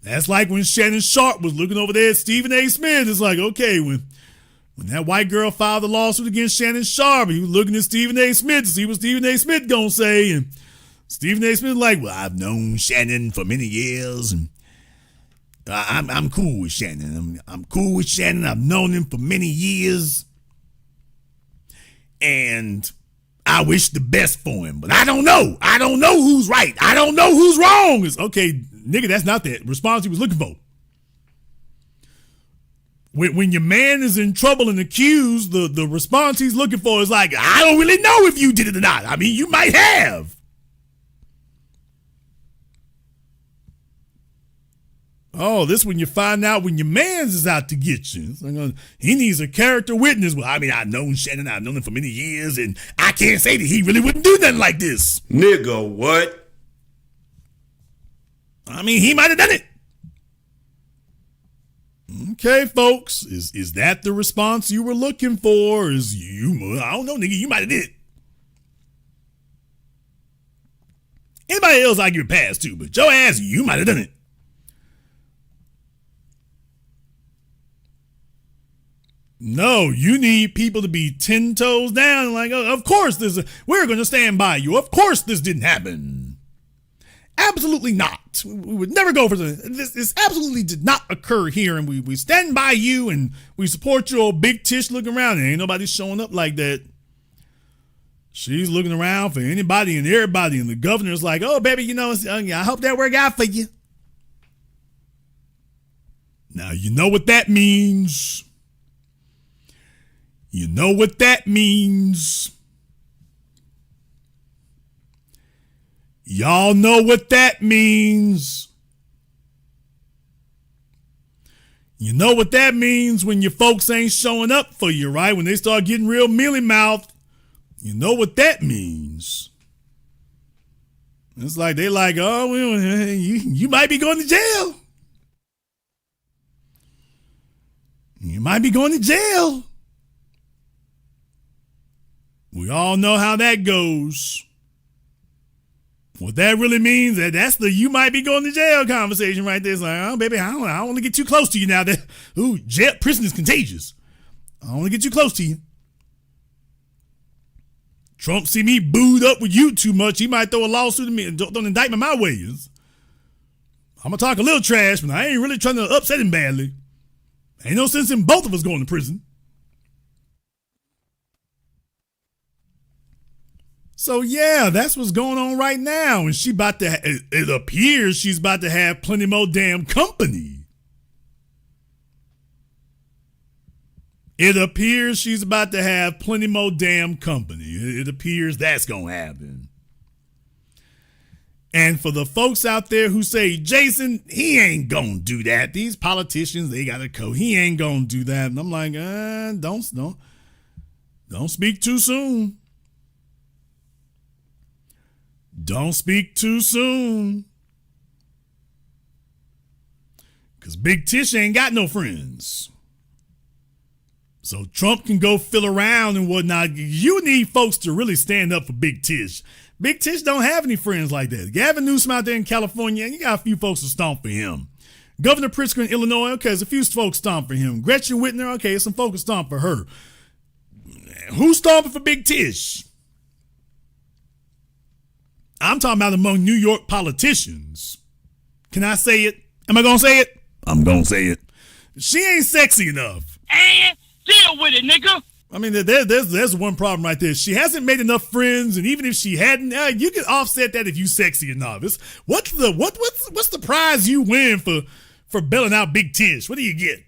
That's like when Shannon Sharp was looking over there at Stephen A. Smith. It's like, okay, when When that white girl filed the lawsuit against Shannon Sharp, he was looking at Stephen A. Smith to see what Stephen A. Smith gonna say. And Stephen A. Smith like, well, I've known Shannon for many years, and I'm cool with Shannon. I'm cool with Shannon. I've known him for many years, and I wish the best for him. But I don't know. I don't know who's right. I don't know who's wrong. It's okay, nigga, that's not the response he was looking for. When your man is in trouble and accused, the response he's looking for is like, I don't really know if you did it or not. I mean, you might have. Oh, this when you find out when your man's is out to get you. Like, he needs a character witness. Well, I mean, I've known Shannon. I've known him for many years, and I can't say that he really wouldn't do nothing like this. Nigga, what? I mean, he might have done it. Okay, folks, is that the response you were looking for? Is you, I don't know, nigga, you might have did it. Anybody else I give a pass to, but your ass, you might have done it. No, you need people to be 10 toes down. Like, oh, of course, we're going to stand by you. Of course, this didn't happen. Absolutely not. We would never go for this. This absolutely did not occur here, and we stand by you, and we support your old big Tish looking around. And ain't nobody showing up like that. She's looking around for anybody and everybody, and the governor's like, oh, baby, you know, I hope that work out for you. Now, you know what that means. You know what that means. Y'all know what that means. You know what that means when your folks ain't showing up for you, right? When they start getting real mealy-mouthed, you know what that means. It's like, they like, oh, well, you might be going to jail. You might be going to jail. We all know how that goes. What that really means, that's the you might be going to jail conversation right there. It's like, oh, baby, I don't want to get too close to you now. Ooh, jail, prison is contagious. I don't want to get too close to you. Trump see me booed up with you too much. He might throw a lawsuit at me and throw an indictment my way. I'm going to talk a little trash, but I ain't really trying to upset him badly. Ain't no sense in both of us going to prison. So yeah, that's what's going on right now. And it appears she's about to have plenty more damn company. It appears she's about to have plenty more damn company. It appears that's going to happen. And for the folks out there who say, Jason, he ain't going to do that. These politicians, they got a code. He ain't going to do that. And I'm like, don't speak too soon. Don't speak too soon. Because Big Tish ain't got no friends. So Trump can go fill around and whatnot. You need folks to really stand up for Big Tish. Big Tish don't have any friends like that. Gavin Newsom out there in California, you got a few folks to stomp for him. Governor Pritzker in Illinois, okay, there's a few folks stomp for him. Gretchen Whitmer, okay, some folks stomp for her. Who's stomping for Big Tish? I'm talking about among New York politicians. Can I say it? Am I going to say it? I'm going to say it. She ain't sexy enough. And deal with it, nigga. I mean, there's one problem right there. She hasn't made enough friends, and even if she hadn't, you can offset that if you sexy enough. What's the prize you win for bailing out Big Tish? What do you get?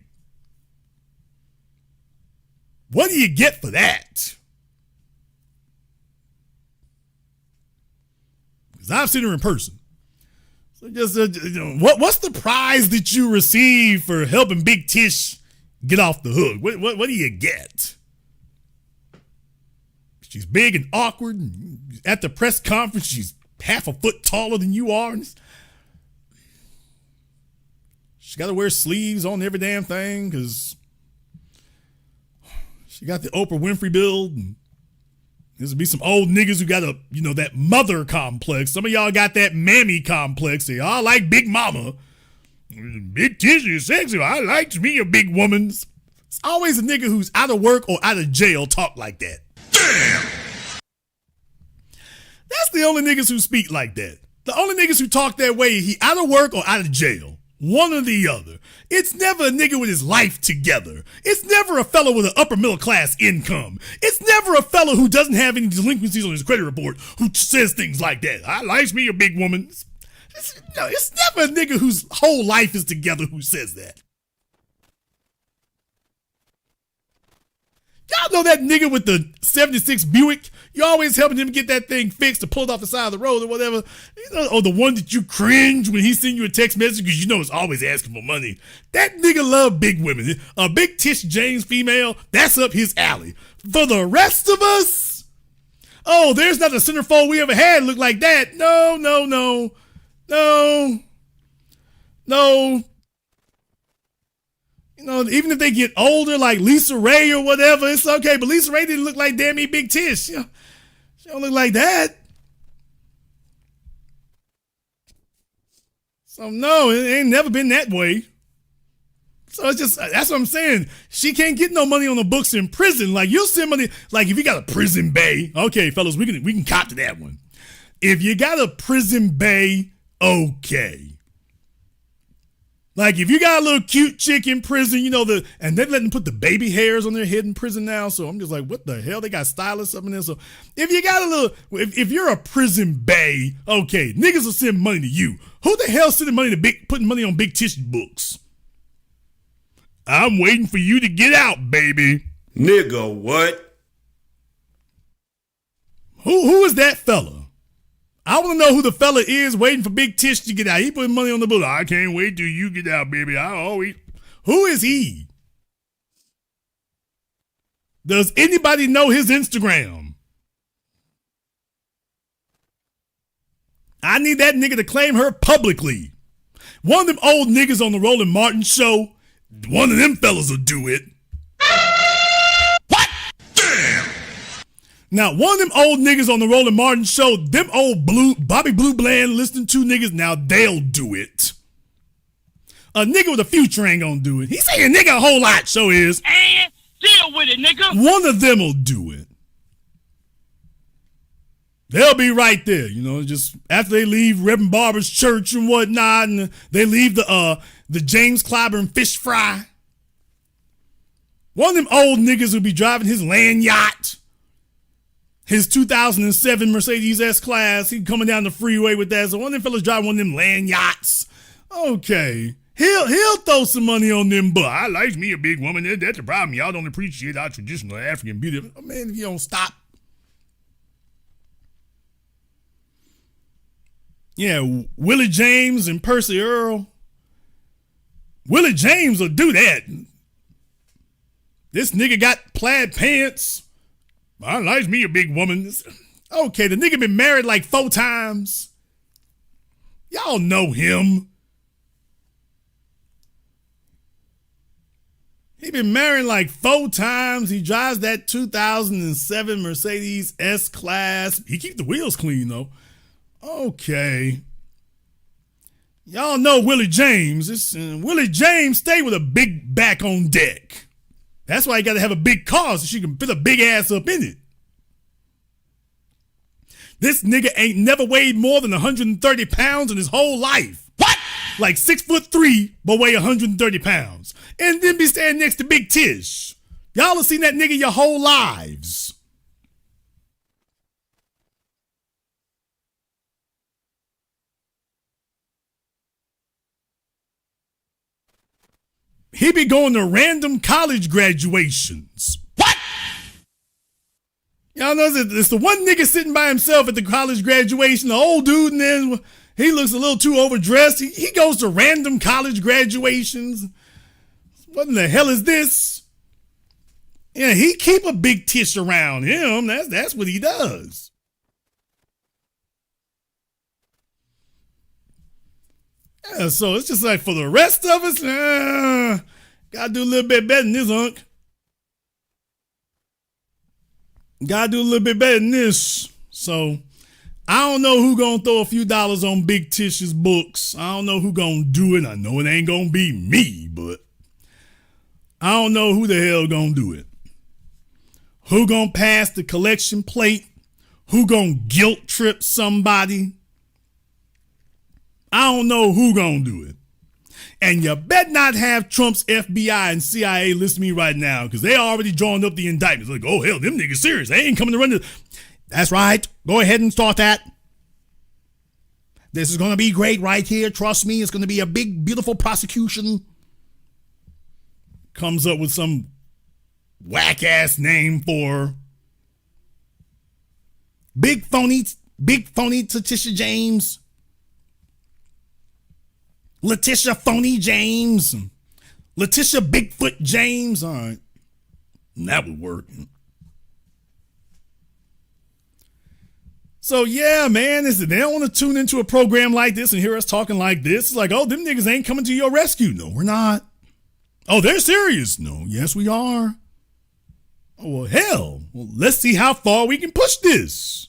What do you get for that? Because I've seen her in person. So just what's the prize that you receive for helping Big Tish get off the hook? What do you get? She's big and awkward. And at the press conference, she's half a foot taller than you are. And she got to wear sleeves on every damn thing because she got the Oprah Winfrey build. And there's be some old niggas who got that mother complex. Some of y'all got that mammy complex. They all like Big Mama. Big Tish is sexy. I like me a big woman. It's always a nigga who's out of work or out of jail talk like that. Damn! That's the only niggas who speak like that. The only niggas who talk that way, he out of work or out of jail. One or the other. It's never a nigga with his life together. It's never a fellow with an upper middle class income. It's never a fellow who doesn't have any delinquencies on his credit report who says things like that. I likes me a big woman. It's never a nigga whose whole life is together who says that. Y'all know that nigga with the 76 Buick? You always helping him get that thing fixed or pulled off the side of the road or whatever. You know, or the one that you cringe when he send you a text message because you know it's always asking for money. That nigga love big women. A big Letitia James female, that's up his alley. For the rest of us, oh, there's not a centerfold we ever had look like that. No. You know, even if they get older, like Lisa Ray or whatever, it's okay. But Lisa Ray didn't look like damn me big Tish. You know, she don't look like that. So no, it ain't never been that way. So it's just, that's what I'm saying. She can't get no money on the books in prison. Like you'll send money, like if you got a prison bay, okay, fellas, we can cop to that one. If you got a prison bay, okay. Like if you got a little cute chick in prison, you know, and they're letting them put the baby hairs on their head in prison now. So I'm just like, what the hell? They got stylists up in there. So if you got a little, if you're a prison bae, okay, niggas will send money to you. Who the hell sending money to putting money on big tissue books? I'm waiting for you to get out, baby. Nigga, what? Who is that fella? I want to know who the fella is waiting for Big Tish to get out. He putting money on the book. I can't wait till you get out, baby. Who is he? Does anybody know his Instagram? I need that nigga to claim her publicly. One of them old niggas on the Roland Martin show, one of them fellas will do it. What? Damn! Now, one of them old niggas on the Roland Martin show, them old Bobby Blue Bland listening to niggas, now they'll do it. A nigga with a future ain't gonna do it. He saying nigga a whole lot, so is. And deal with it, nigga. One of them will do it. They'll be right there, you know, just after they leave Reverend Barber's church and whatnot, and they leave the James Clyburn fish fry. One of them old niggas will be driving his land yacht. His 2007 Mercedes S-Class, he coming down the freeway with that. So one of them fellas driving one of them land yachts. Okay. He'll throw some money on them, but I like me a big woman. That's the problem. Y'all don't appreciate our traditional African beauty. Oh, man, if you don't stop. Yeah, Willie James and Percy Earl. Willie James will do that. This nigga got plaid pants. I like me a big woman. Okay, the nigga been married like 4 times. Y'all know him. He been married like 4 times. He drives that 2007 Mercedes S-Class. He keep the wheels clean though. Okay. Y'all know Willie James. Willie James stay with a big back on deck. That's why you got to have a big car so she can fit a big ass up in it. This nigga ain't never weighed more than 130 pounds in his whole life. What? Like 6'3", but weigh 130 pounds. And then be standing next to Big Tish. Y'all have seen that nigga your whole lives. He be going to random college graduations. What? Y'all know it's the one nigga sitting by himself at the college graduation, the old dude, and then he looks a little too overdressed. He goes to random college graduations. What in the hell is this? Yeah, he keep a big tish around him. That's what he does. Yeah, so it's just like for the rest of us, gotta do a little bit better than this, Unc. Gotta do a little bit better than this. So I don't know who gonna throw a few dollars on Big Tish's books. I don't know who gonna do it. I know it ain't gonna be me, but I don't know who the hell gonna do it. Who gonna pass the collection plate? Who gonna guilt trip somebody? I don't know who gonna do it. And you bet not have Trump's FBI and CIA listen to me right now, because they already drawn up the indictments. Like, oh hell, them niggas serious. They ain't coming to run this. That's right. Go ahead and start that. This is gonna be great right here. Trust me, it's gonna be a big, beautiful prosecution. Comes up with some whack ass name for big phony Letitia James. Letitia Phony James. Letitia Bigfoot James. All right. That would work. So, yeah, man, they don't want to tune into a program like this and hear us talking like this. It's like, oh, them niggas ain't coming to your rescue. No, we're not. Oh, they're serious. No, yes, we are. Oh, well, hell. Well, let's see how far we can push this.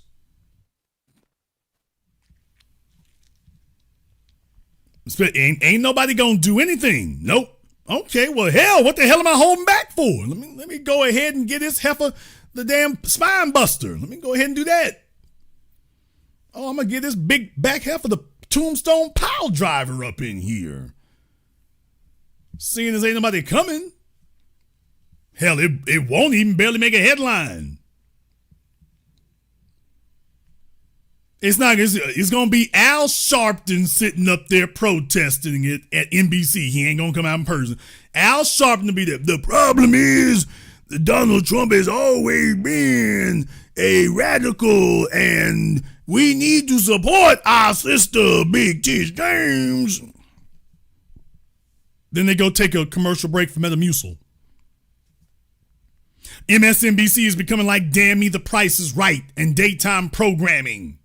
Ain't nobody gonna do anything. Nope. Okay, well, hell, what the hell am I holding back for? Let me go ahead and get this heifer the damn spine buster. Let me go ahead and do that. Oh, I'm gonna get this big back heifer the tombstone pile driver up in here. Seeing as ain't nobody coming. Hell, it won't even barely make a headline. It's going to be Al Sharpton sitting up there protesting it at NBC. He ain't going to come out in person. Al Sharpton to be there. The problem is that Donald Trump has always been a radical and we need to support our sister, Big Tish James. Then they go take a commercial break for Metamucil. MSNBC is becoming like Damn Me, The Price is Right and daytime programming.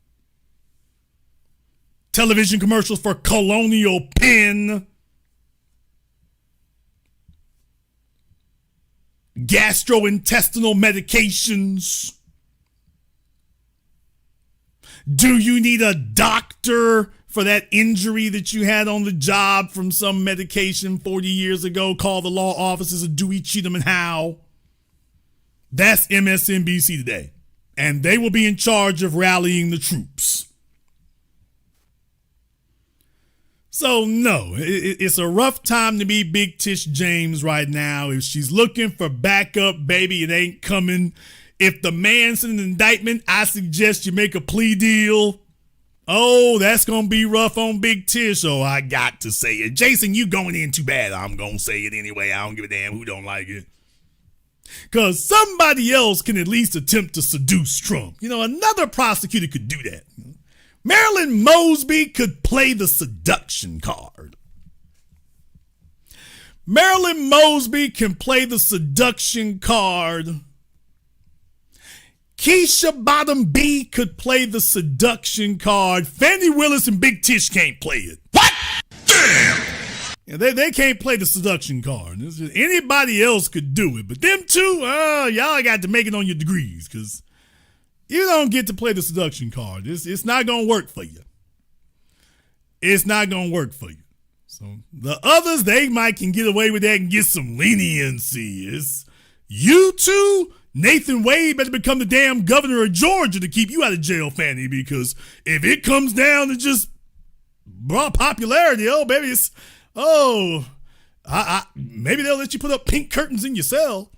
Television commercials for Colonial Penn. Gastrointestinal medications. Do you need a doctor for that injury that you had on the job from some medication 40 years ago? Call the law offices of Dewey, Cheatham, and Howe. That's MSNBC today. And they will be in charge of rallying the troops. So, no, it's a rough time to be Big Tish James right now. If she's looking for backup, baby, it ain't coming. If the man's in an indictment, I suggest you make a plea deal. Oh, that's going to be rough on Big Tish. Oh, I got to say it. Jason, you going in too bad. I'm going to say it anyway. I don't give a damn who don't like it. Because somebody else can at least attempt to seduce Trump. You know, another prosecutor could do that. Marilyn Mosby could play the seduction card. Marilyn Mosby can play the seduction card. Keisha Bottom B could play the seduction card. Fannie Willis and Big Tish can't play it. What? Damn! Yeah, they can't play the seduction card. Anybody else could do it. But them two, y'all got to make it on your degrees, because you don't get to play the seduction card. It's not going to work for you. It's not going to work for you. So the others, they might can get away with that and get some leniency. It's you two, Nathan Wade better become the damn governor of Georgia to keep you out of jail, Fanny, because if it comes down to just raw popularity, oh, baby, it's, maybe they'll let you put up pink curtains in your cell.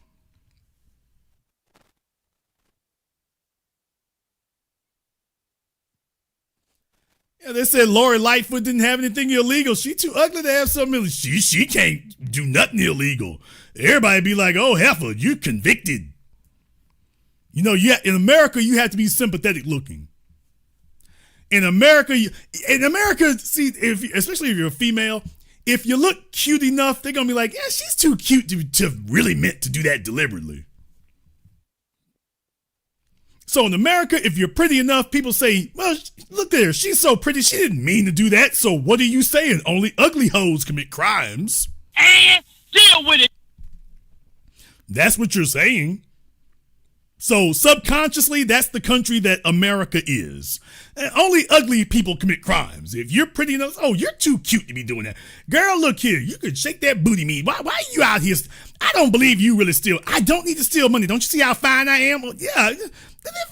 Yeah, they said Lori Lightfoot didn't have anything illegal. She too ugly to have something illegal. She can't do nothing illegal. Everybody be like, oh, heifer, you convicted. You know, in America, you have to be sympathetic looking. In America, see, especially if you're a female, if you look cute enough, they're going to be like, yeah, she's too cute to really meant to do that deliberately. So in America, if you're pretty enough, people say, well, look there, she's so pretty, she didn't mean to do that. So what are you saying? Only ugly hoes commit crimes. And deal with it. That's what you're saying. So subconsciously, that's the country that America is. And only ugly people commit crimes. If you're pretty enough, oh, you're too cute to be doing that. Girl, look here, you could shake that booty meat. Why are you out here? I don't believe you really steal. I don't need to steal money. Don't you see how fine I am? Well, yeah,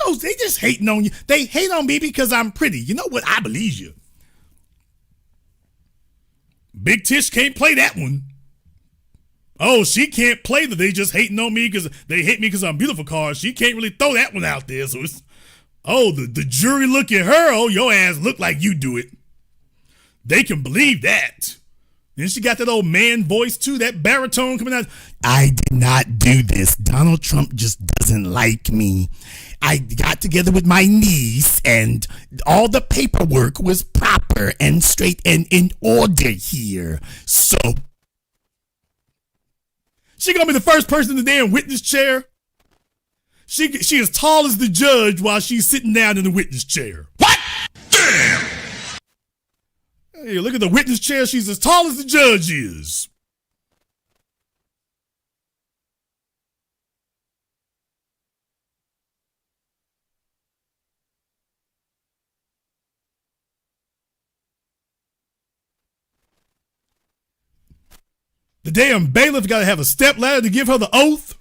folks, they just hating on you. They hate on me because I'm pretty. You know what? I believe you. Big Tish can't play that one. Oh, she can't play that they just hating on me because they hate me because I'm beautiful card. She can't really throw that one out there. So it's, oh, the jury look at her. Oh, your ass look like you do it. They can believe that. Then she got that old man voice too, that baritone coming out. I did not do this. Donald Trump just doesn't like me. I got together with my niece and all the paperwork was proper and straight and in order here. So she gonna be the first person in the damn witness chair. She as tall as the judge while she's sitting down in the witness chair. What? Damn! Hey, look at the witness chair. She's as tall as the judge is. The damn bailiff got to have a step ladder to give her the oath.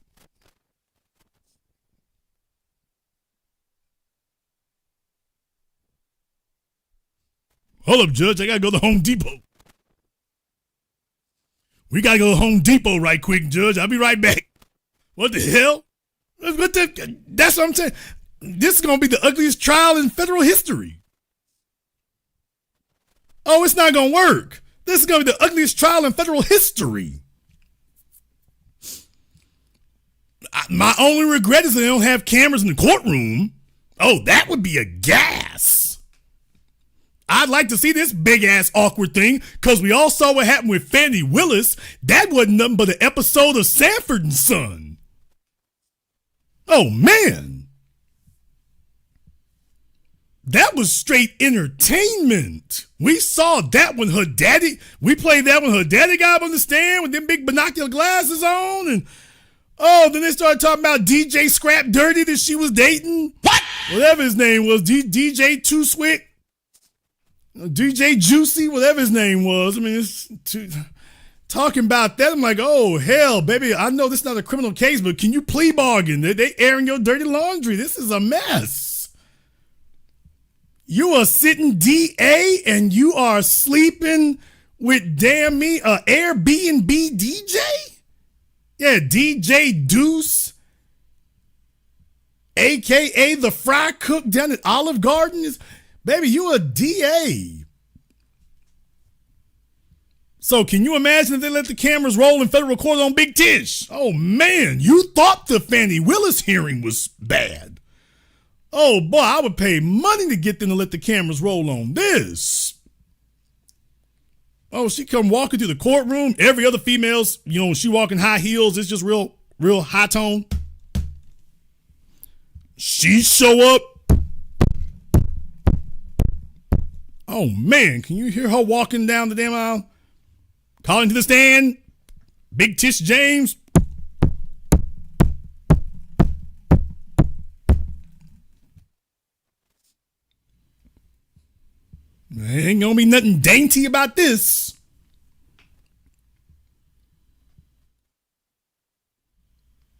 Hold up, Judge. I got to go to Home Depot. We got to go to Home Depot right quick, Judge. I'll be right back. What the hell? That's what I'm saying. This is going to be the ugliest trial in federal history. Oh, it's not going to work. This is going to be the ugliest trial in federal history. My only regret is they don't have cameras in the courtroom. Oh, that would be a gas. I'd like to see this big ass awkward thing because we all saw what happened with Fannie Willis. That wasn't nothing but an episode of Sanford and Son. Oh, man. That was straight entertainment. We saw that when her daddy, we played that when her daddy got up on the stand with them big binocular glasses on. And oh, then they started talking about DJ Scrap Dirty that she was dating. What? Whatever his name was, DJ Too Swick, DJ Juicy, whatever his name was. I mean, talking about that, I'm like, oh, hell, baby, I know this is not a criminal case, but can you plea bargain? They airing your dirty laundry. This is a mess. You are sitting DA and you are sleeping with, damn me, a Airbnb DJ? Yeah, DJ Deuce, a.k.a. the fry cook down at Olive Garden. Baby, you a DA. So can you imagine if they let the cameras roll in federal court on Big Tish? Oh, man, you thought the Fannie Willis hearing was bad. Oh, boy, I would pay money to get them to let the cameras roll on this. Oh, she come walking through the courtroom. Every other female's, you know, when she walking high heels, it's just real high tone. She show up. Oh, man, can you hear her walking down the damn aisle? Calling to the stand. Big Tish James. There ain't gonna be nothing dainty about this.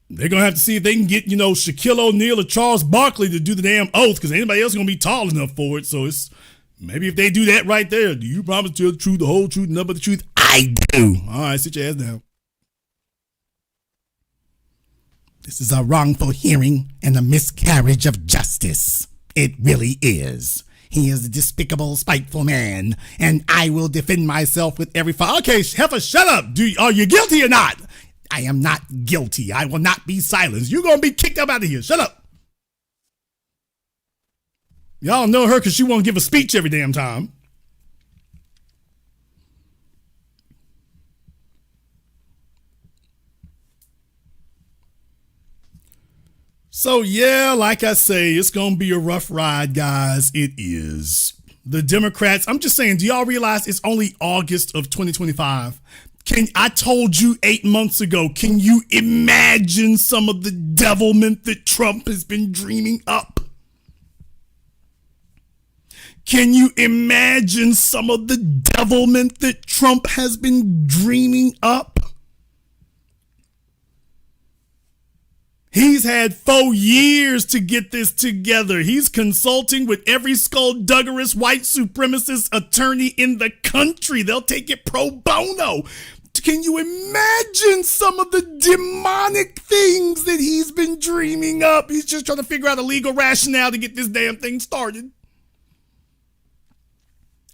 They're gonna have to see if they can get, you know, Shaquille O'Neal or Charles Barkley to do the damn oath because anybody else is gonna be tall enough for it. So it's maybe if they do that right there, do you promise to tell the truth, the whole truth, and nothing but the truth? I do. All right, sit your ass down. This is a wrongful hearing and a miscarriage of justice. It really is. He is a despicable, spiteful man, and I will defend myself with every file. Okay, heifer, shut up. Are you guilty or not? I am not guilty. I will not be silenced. You're going to be kicked up out of here. Shut up. Y'all know her because she won't give a speech every damn time. So, yeah, like I say, it's going to be a rough ride, guys. It is. The Democrats, I'm just saying, do y'all realize it's only August of 2025? I told you 8 months ago, can you imagine some of the devilment that Trump has been dreaming up? Can you imagine some of the devilment that Trump has been dreaming up? He's had 4 years to get this together. He's consulting with every skullduggerous white supremacist attorney in the country. They'll take it pro bono. Can you imagine some of the demonic things that he's been dreaming up? He's just trying to figure out a legal rationale to get this damn thing started.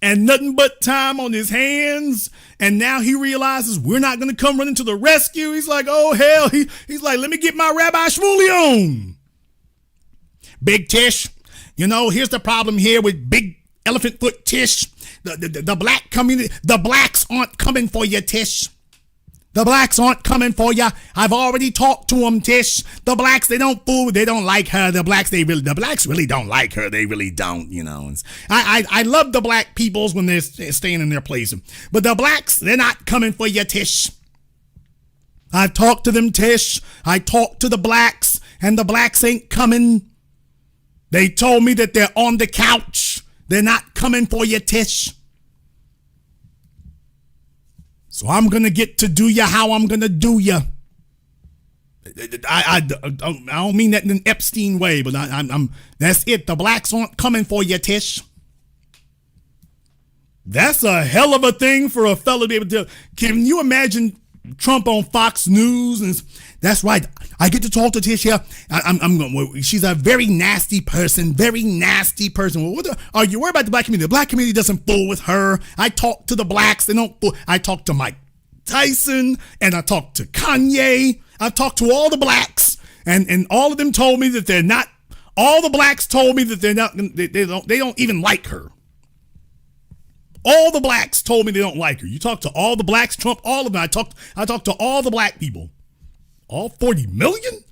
And nothing but time on his hands. And now he realizes we're not going to come running to the rescue. He's like, oh, hell. He's like, let me get my Rabbi Shmuley on. Big Tish, you know, here's the problem here with Big Elephant Foot Tish. The black community, the blacks aren't coming for you, Tish. The blacks aren't coming for you. I've already talked to them, Tish. The blacks, they don't fool. They don't like her. The blacks really don't like her. They really don't, you know. I love the black peoples when they're staying in their place. But the blacks, they're not coming for you, Tish. I've talked to them, Tish. I talked to the blacks, and the blacks ain't coming. They told me that they're on the couch. They're not coming for you, Tish. So I'm going to get to do you how I'm going to do you. I don't mean that in an Epstein way, but I'm that's it. The blacks aren't coming for you, Tish. That's a hell of a thing for a fella to be able to. Can you imagine Trump on Fox News? And that's right. I get to talk to Tish here. She's a very nasty person. Well, are you worried about the black community? The black community doesn't fool with her. I talk to the blacks. They don't fool. I talk to Mike Tyson, and I talk to Kanye. I've talked to all the blacks, and all of them told me that they're not. All the blacks told me that they're not. They don't even like her. All the blacks told me they don't like her. You talk to all the blacks, Trump, all of them. I talked to all the black people. All 40 million?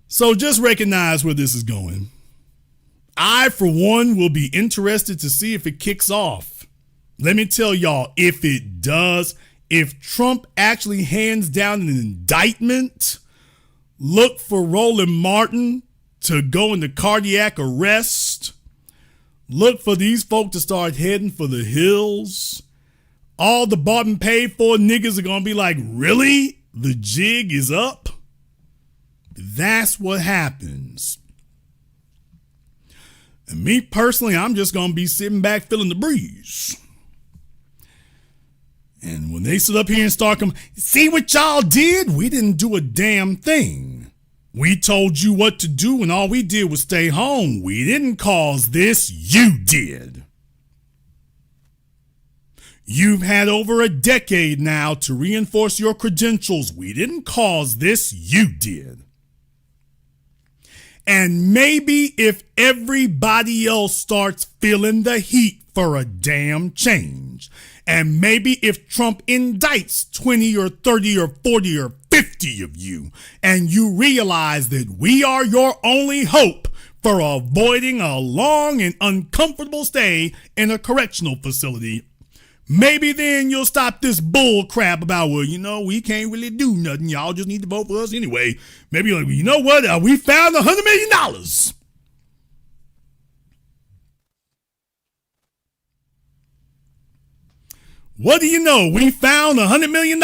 So just recognize where this is going. I, for one, will be interested to see if it kicks off. Let me tell y'all, if it does, if Trump actually hands down an indictment, look for Roland Martin to go into cardiac arrest. Look for these folk to start heading for the hills. All the bought and paid for niggas are going to be like, really? The jig is up? That's what happens. And me personally, I'm just going to be sitting back feeling the breeze. And when they sit up here and start coming, see what y'all did? We didn't do a damn thing. We told you what to do and all we did was stay home. We didn't cause this, you did. You've had over a decade now to reinforce your credentials. We didn't cause this, you did. And maybe if everybody else starts feeling the heat for a damn change, and maybe if Trump indicts 20 or 30 or 40 or 50 of you, and you realize that we are your only hope for avoiding a long and uncomfortable stay in a correctional facility, maybe then you'll stop this bull crap about, well, you know, we can't really do nothing. Y'all just need to vote for us anyway. Maybe you're like, you know what? We found $100 million. What do you know? We found $100 million.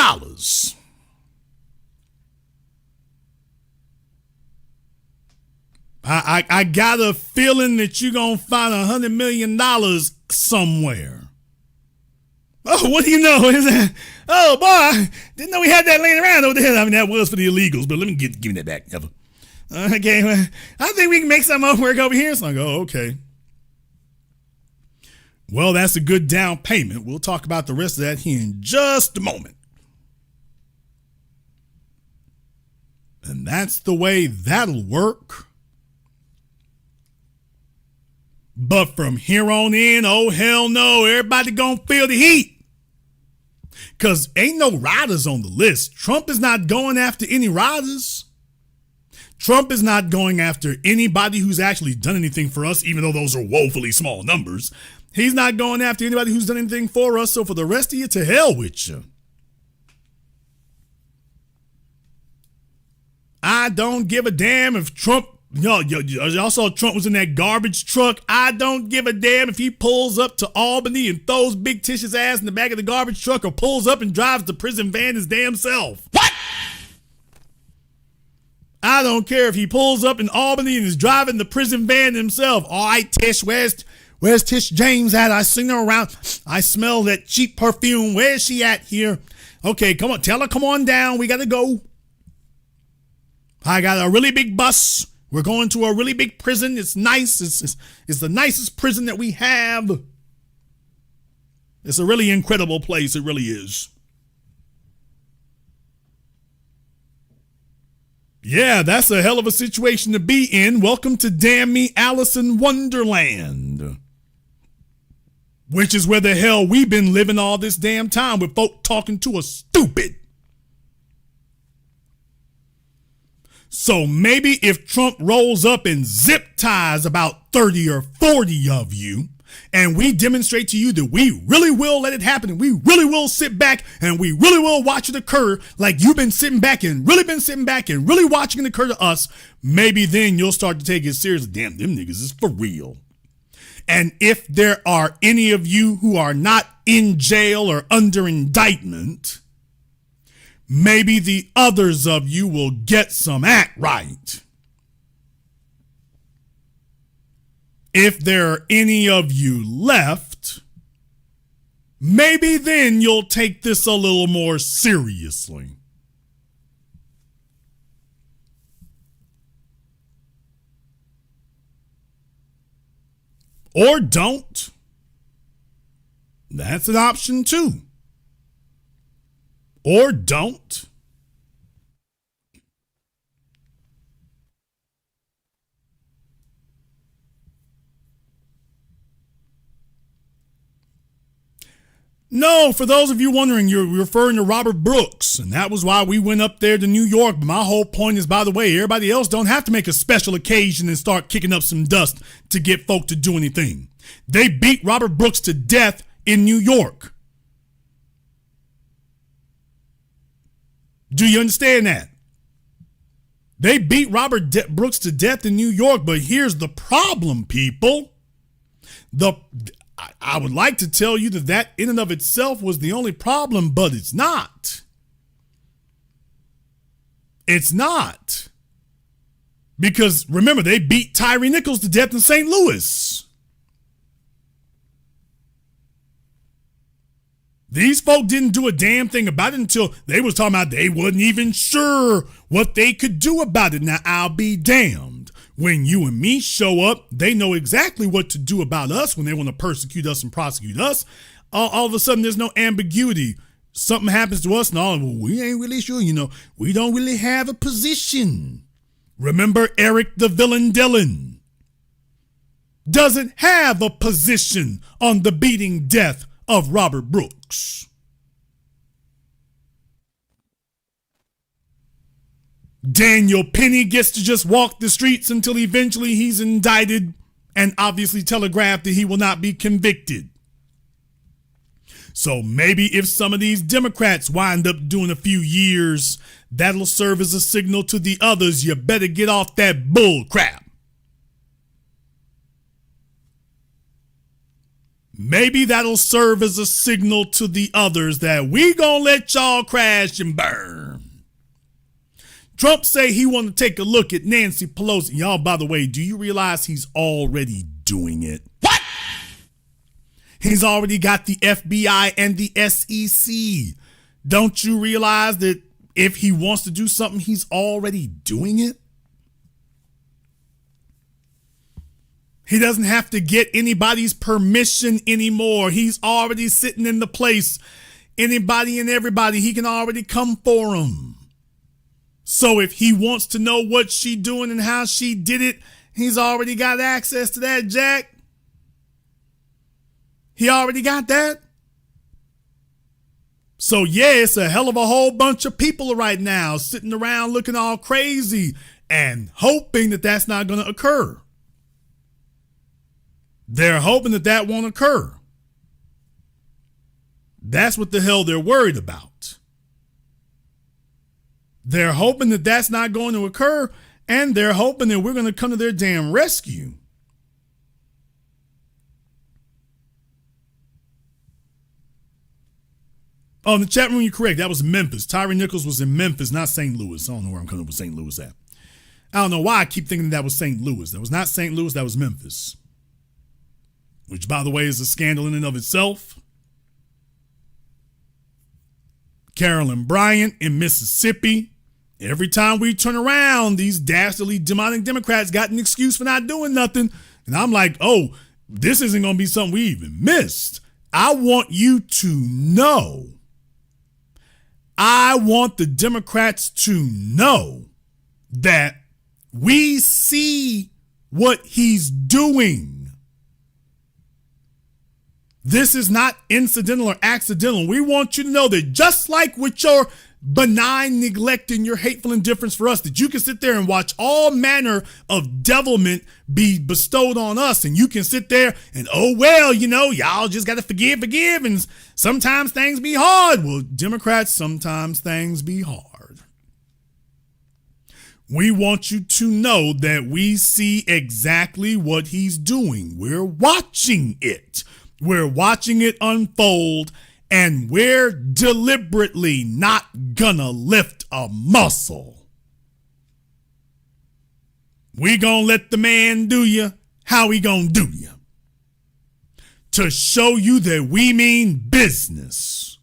I got a feeling that you're going to find $100 million somewhere. Oh, what do you know? Oh, boy, I didn't know we had that laying around over there. I mean, that was for the illegals, but let me give me that back. Never. Okay, well, I think we can make something work over here. So I go, okay. Well, that's a good down payment. We'll talk about the rest of that here in just a moment. And that's the way that'll work. But from here on in, oh, hell no, everybody gonna feel the heat. Because ain't no riders on the list. Trump is not going after any riders. Trump is not going after anybody who's actually done anything for us, even though those are woefully small numbers. He's not going after anybody who's done anything for us. So for the rest of you, to hell with you. I don't give a damn if Trump, y'all saw Trump was in that garbage truck. I don't give a damn if he pulls up to Albany and throws Big Tish's ass in the back of the garbage truck, or pulls up and drives the prison van his damn self. What? I don't care if he pulls up in Albany and is driving the prison van himself. All right, Tish, where's Tish James at? I seen her around. I smell that cheap perfume. Where's she at here? Okay, come on. Tell her, come on down. We got to go. I got a really big bus. We're going to a really big prison. It's nice. It's the nicest prison that we have. It's a really incredible place. It really is. Yeah, that's a hell of a situation to be in. Welcome to Damn Me Alice in Wonderland. Which is where the hell we've been living all this damn time, with folk talking to us stupid. So maybe if Trump rolls up and zip ties about 30 or 40 of you, and we demonstrate to you that we really will let it happen, and we really will sit back and we really will watch it occur, like you've been sitting back and really watching it occur to us, maybe then you'll start to take it seriously. Damn, them niggas is for real. And if there are any of you who are not in jail or under indictment, maybe the others of you will get some act right. If there are any of you left, maybe then you'll take this a little more seriously. Or don't. That's an option too. Or don't. No, for those of you wondering, you're referring to Robert Brooks, and that was why we went up there to New York. But my whole point is, by the way, everybody else don't have to make a special occasion and start kicking up some dust to get folk to do anything. They beat Robert Brooks to death in New York. Do you understand that? They beat Robert Brooks to death in New York, but here's the problem, people. I would like to tell you that in and of itself was the only problem, but it's not. It's not. Because remember, they beat Tyree Nichols to death in St. Louis. These folk didn't do a damn thing about it until they was talking about they wasn't even sure what they could do about it. Now, I'll be damned. When you and me show up, they know exactly what to do about us when they want to persecute us and prosecute us. All of a sudden, there's no ambiguity. Something happens to us and all, well, we ain't really sure, we don't really have a position. Remember Eric the Villain Dillon doesn't have a position on the beating death of Robert Brooks. Daniel Penny gets to just walk the streets until eventually he's indicted and obviously telegraphed that he will not be convicted. So maybe if some of these Democrats wind up doing a few years, that'll serve as a signal to the others, you better get off that bull crap. Maybe that'll serve as a signal to the others that we gonna let y'all crash and burn. Trump say he want to take a look at Nancy Pelosi. Y'all, by the way, do you realize he's already doing it? What? He's already got the FBI and the SEC. Don't you realize that if he wants to do something, he's already doing it? He doesn't have to get anybody's permission anymore. He's already sitting in the place. Anybody and everybody, he can already come for him. So if he wants to know what she doing and how she did it, he's already got access to that, Jack. He already got that. So yeah, it's a hell of a whole bunch of people right now sitting around looking all crazy and hoping that that's not going to occur. They're hoping that that won't occur. That's what the hell they're worried about. They're hoping that that's not going to occur, and they're hoping that we're going to come to their damn rescue. Oh, in the chat room, you're correct. That was Memphis. Tyree Nichols was in Memphis, not St. Louis. I don't know where I'm coming up with St. Louis at. I don't know why I keep thinking that was St. Louis. That was not St. Louis. That was Memphis. Which, by the way, is a scandal in and of itself. Carolyn Bryant in Mississippi. Every time we turn around, these dastardly demonic Democrats got an excuse for not doing nothing. And I'm like, oh, this isn't going to be something we even missed. I want you to know. I want the Democrats to know that we see what he's doing. This is not incidental or accidental. We want you to know that just like with your benign neglect and your hateful indifference for us, that you can sit there and watch all manner of devilment be bestowed on us, and you can sit there and, oh, well, you know, y'all just got to forgive, and sometimes things be hard. Well, Democrats, sometimes things be hard. We want you to know that we see exactly what he's doing. We're watching it. We're watching it unfold, and we're deliberately not gonna lift a muscle. We gonna let the man do you how he gonna do you. To show you that we mean business.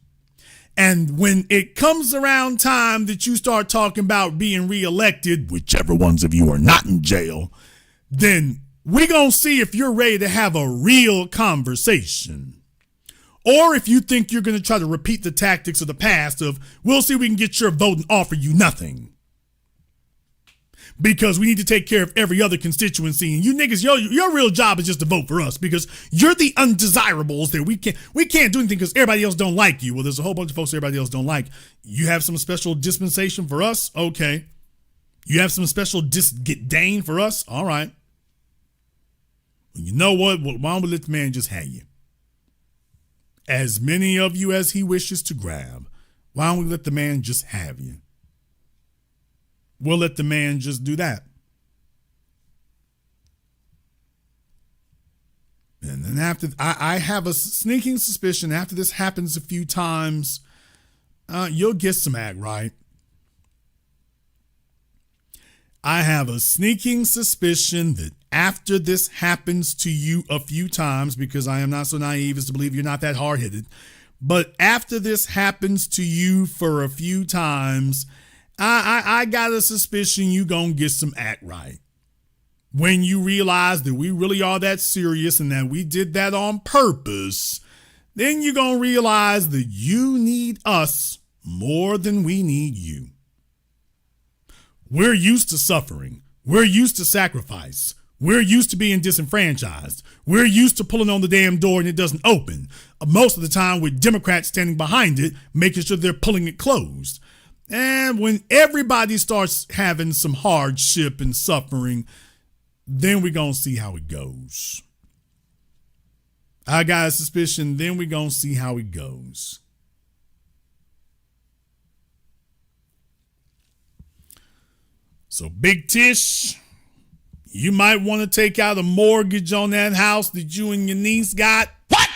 And when it comes around time that you start talking about being reelected, whichever ones of you are not in jail, then we're gonna see if you're ready to have a real conversation. Or if you think you're going to try to repeat the tactics of the past of, we'll see if we can get your vote and offer you nothing. Because we need to take care of every other constituency. And you niggas, your real job is just to vote for us because you're the undesirables that we can't do anything because everybody else don't like you. Well, there's a whole bunch of folks everybody else don't like. You have some special dispensation for us? Okay. You have some special disdain for us? All right. Well, you know what? Why don't we let the man just have you? As many of you as he wishes to grab. Why don't we let the man just have you? We'll let the man just do that. And then after, I have a sneaking suspicion after this happens a few times, you'll get some act right. I have a sneaking suspicion that after this happens to you a few times, because I am not so naive as to believe you're not that hard-headed, but after this happens to you for a few times, I got a suspicion you gonna get some act right. When you realize that we really are that serious and that we did that on purpose, then you're gonna realize that you need us more than we need you. We're used to suffering. We're used to sacrifice. We're used to being disenfranchised. We're used to pulling on the damn door and it doesn't open. Most of the time with Democrats standing behind it, making sure they're pulling it closed. And when everybody starts having some hardship and suffering, then we're going to see how it goes. I got a suspicion, then we're going to see how it goes. So Big Tish, you might want to take out a mortgage on that house that you and your niece got. What?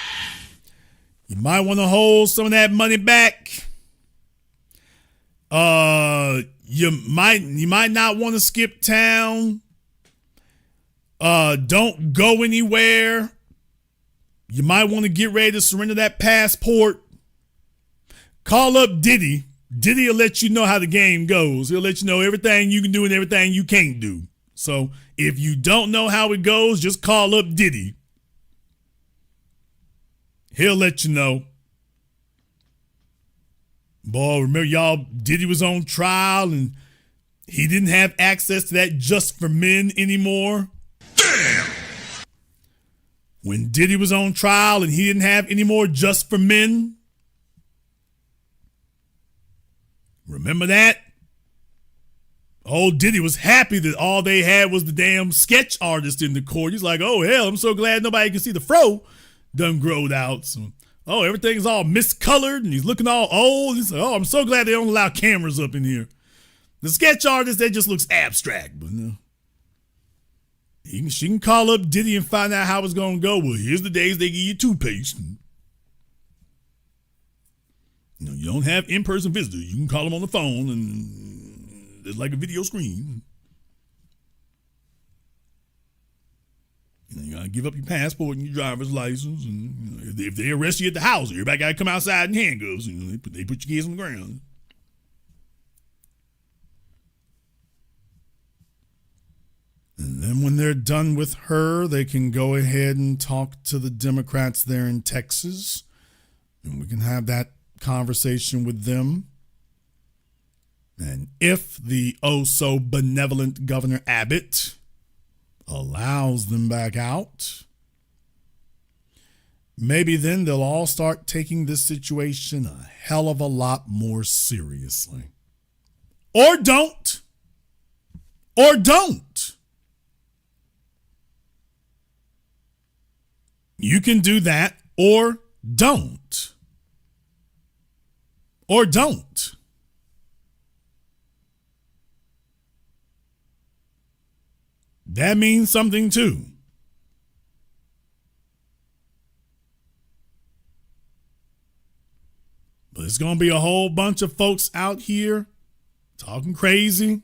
You might want to hold some of that money back. You might not want to skip town. Don't go anywhere. You might want to get ready to surrender that passport. Call up Diddy. Diddy will let you know how the game goes. He'll let you know everything you can do and everything you can't do. So if you don't know how it goes, just call up Diddy. He'll let you know. Boy, remember y'all, Diddy was on trial and he didn't have access to that Just for Men anymore. Damn! When Diddy was on trial and he didn't have any more Just for Men. Remember that? Old Diddy was happy that all they had was the damn sketch artist in the court. He's like, oh, hell, I'm so glad nobody can see the fro done growed out. So, oh, everything's all miscolored and he's looking all old. He's like, oh, I'm so glad they don't allow cameras up in here. The sketch artist, that just looks abstract. But no. She can call up Diddy and find out how it's going to go. Well, here's the days they give you toothpaste. You don't have in-person visitors. You can call them on the phone and there's like a video screen. You got to give up your passport and your driver's license. And if they arrest you at the house, everybody got to come outside in handcuffs. They put your kids on the ground. And then when they're done with her, they can go ahead and talk to the Democrats there in Texas. And we can have that conversation with them. And if the oh-so-benevolent Governor Abbott allows them back out, maybe then they'll all start taking this situation a hell of a lot more seriously. Or don't. Or don't. You can do that or don't. Or don't. That means something too. But it's going to be a whole bunch of folks out here talking crazy.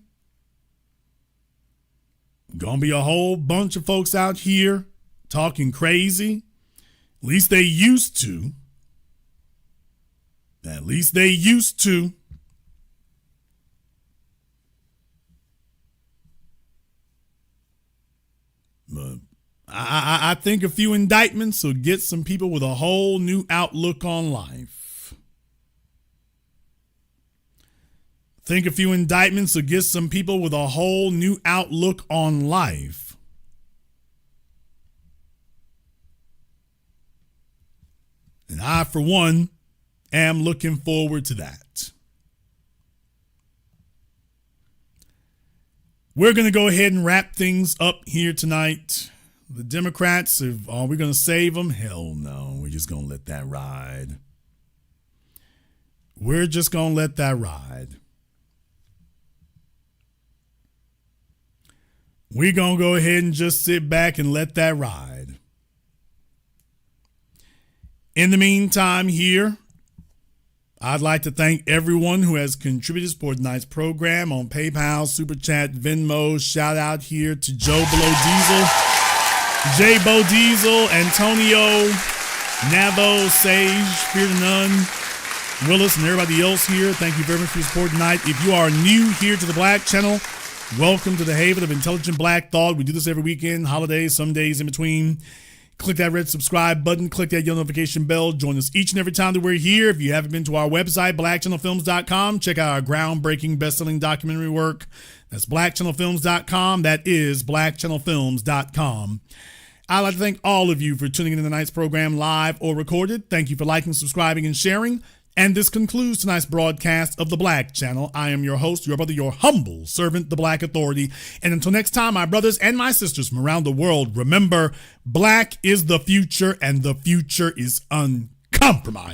Going to be a whole bunch of folks out here talking crazy. At least they used to. At least they used to. But I think a few indictments will get some people with a whole new outlook on life. I think a few indictments will get some people with a whole new outlook on life. And I, for one, am looking forward to that. We're going to go ahead and wrap things up here tonight. The Democrats, are we going to save them? Hell no. We're just going to let that ride. We're just going to let that ride. We're going to go ahead and just sit back and let that ride. In the meantime here, I'd like to thank everyone who has contributed to support tonight's program on PayPal, Super Chat, Venmo. Shout out here to Joe Blow Diesel, J Bo Diesel, Antonio, Navo, Sage, Fear to None, Willis, and everybody else here. Thank you very much for your support tonight. If you are new here to the Black Channel, welcome to the haven of intelligent black thought. We do this every weekend, holidays, some days in between. Click that red subscribe button. Click that yellow notification bell. Join us each and every time that we're here. If you haven't been to our website, blackchannelfilms.com, check out our groundbreaking best-selling documentary work. That's blackchannelfilms.com. That is blackchannelfilms.com. I'd like to thank all of you for tuning in to tonight's program live or recorded. Thank you for liking, subscribing, and sharing. And this concludes tonight's broadcast of the Black Channel. I am your host, your brother, your humble servant, the Black Authority. And until next time, my brothers and my sisters from around the world, remember, black is the future and the future is uncompromised.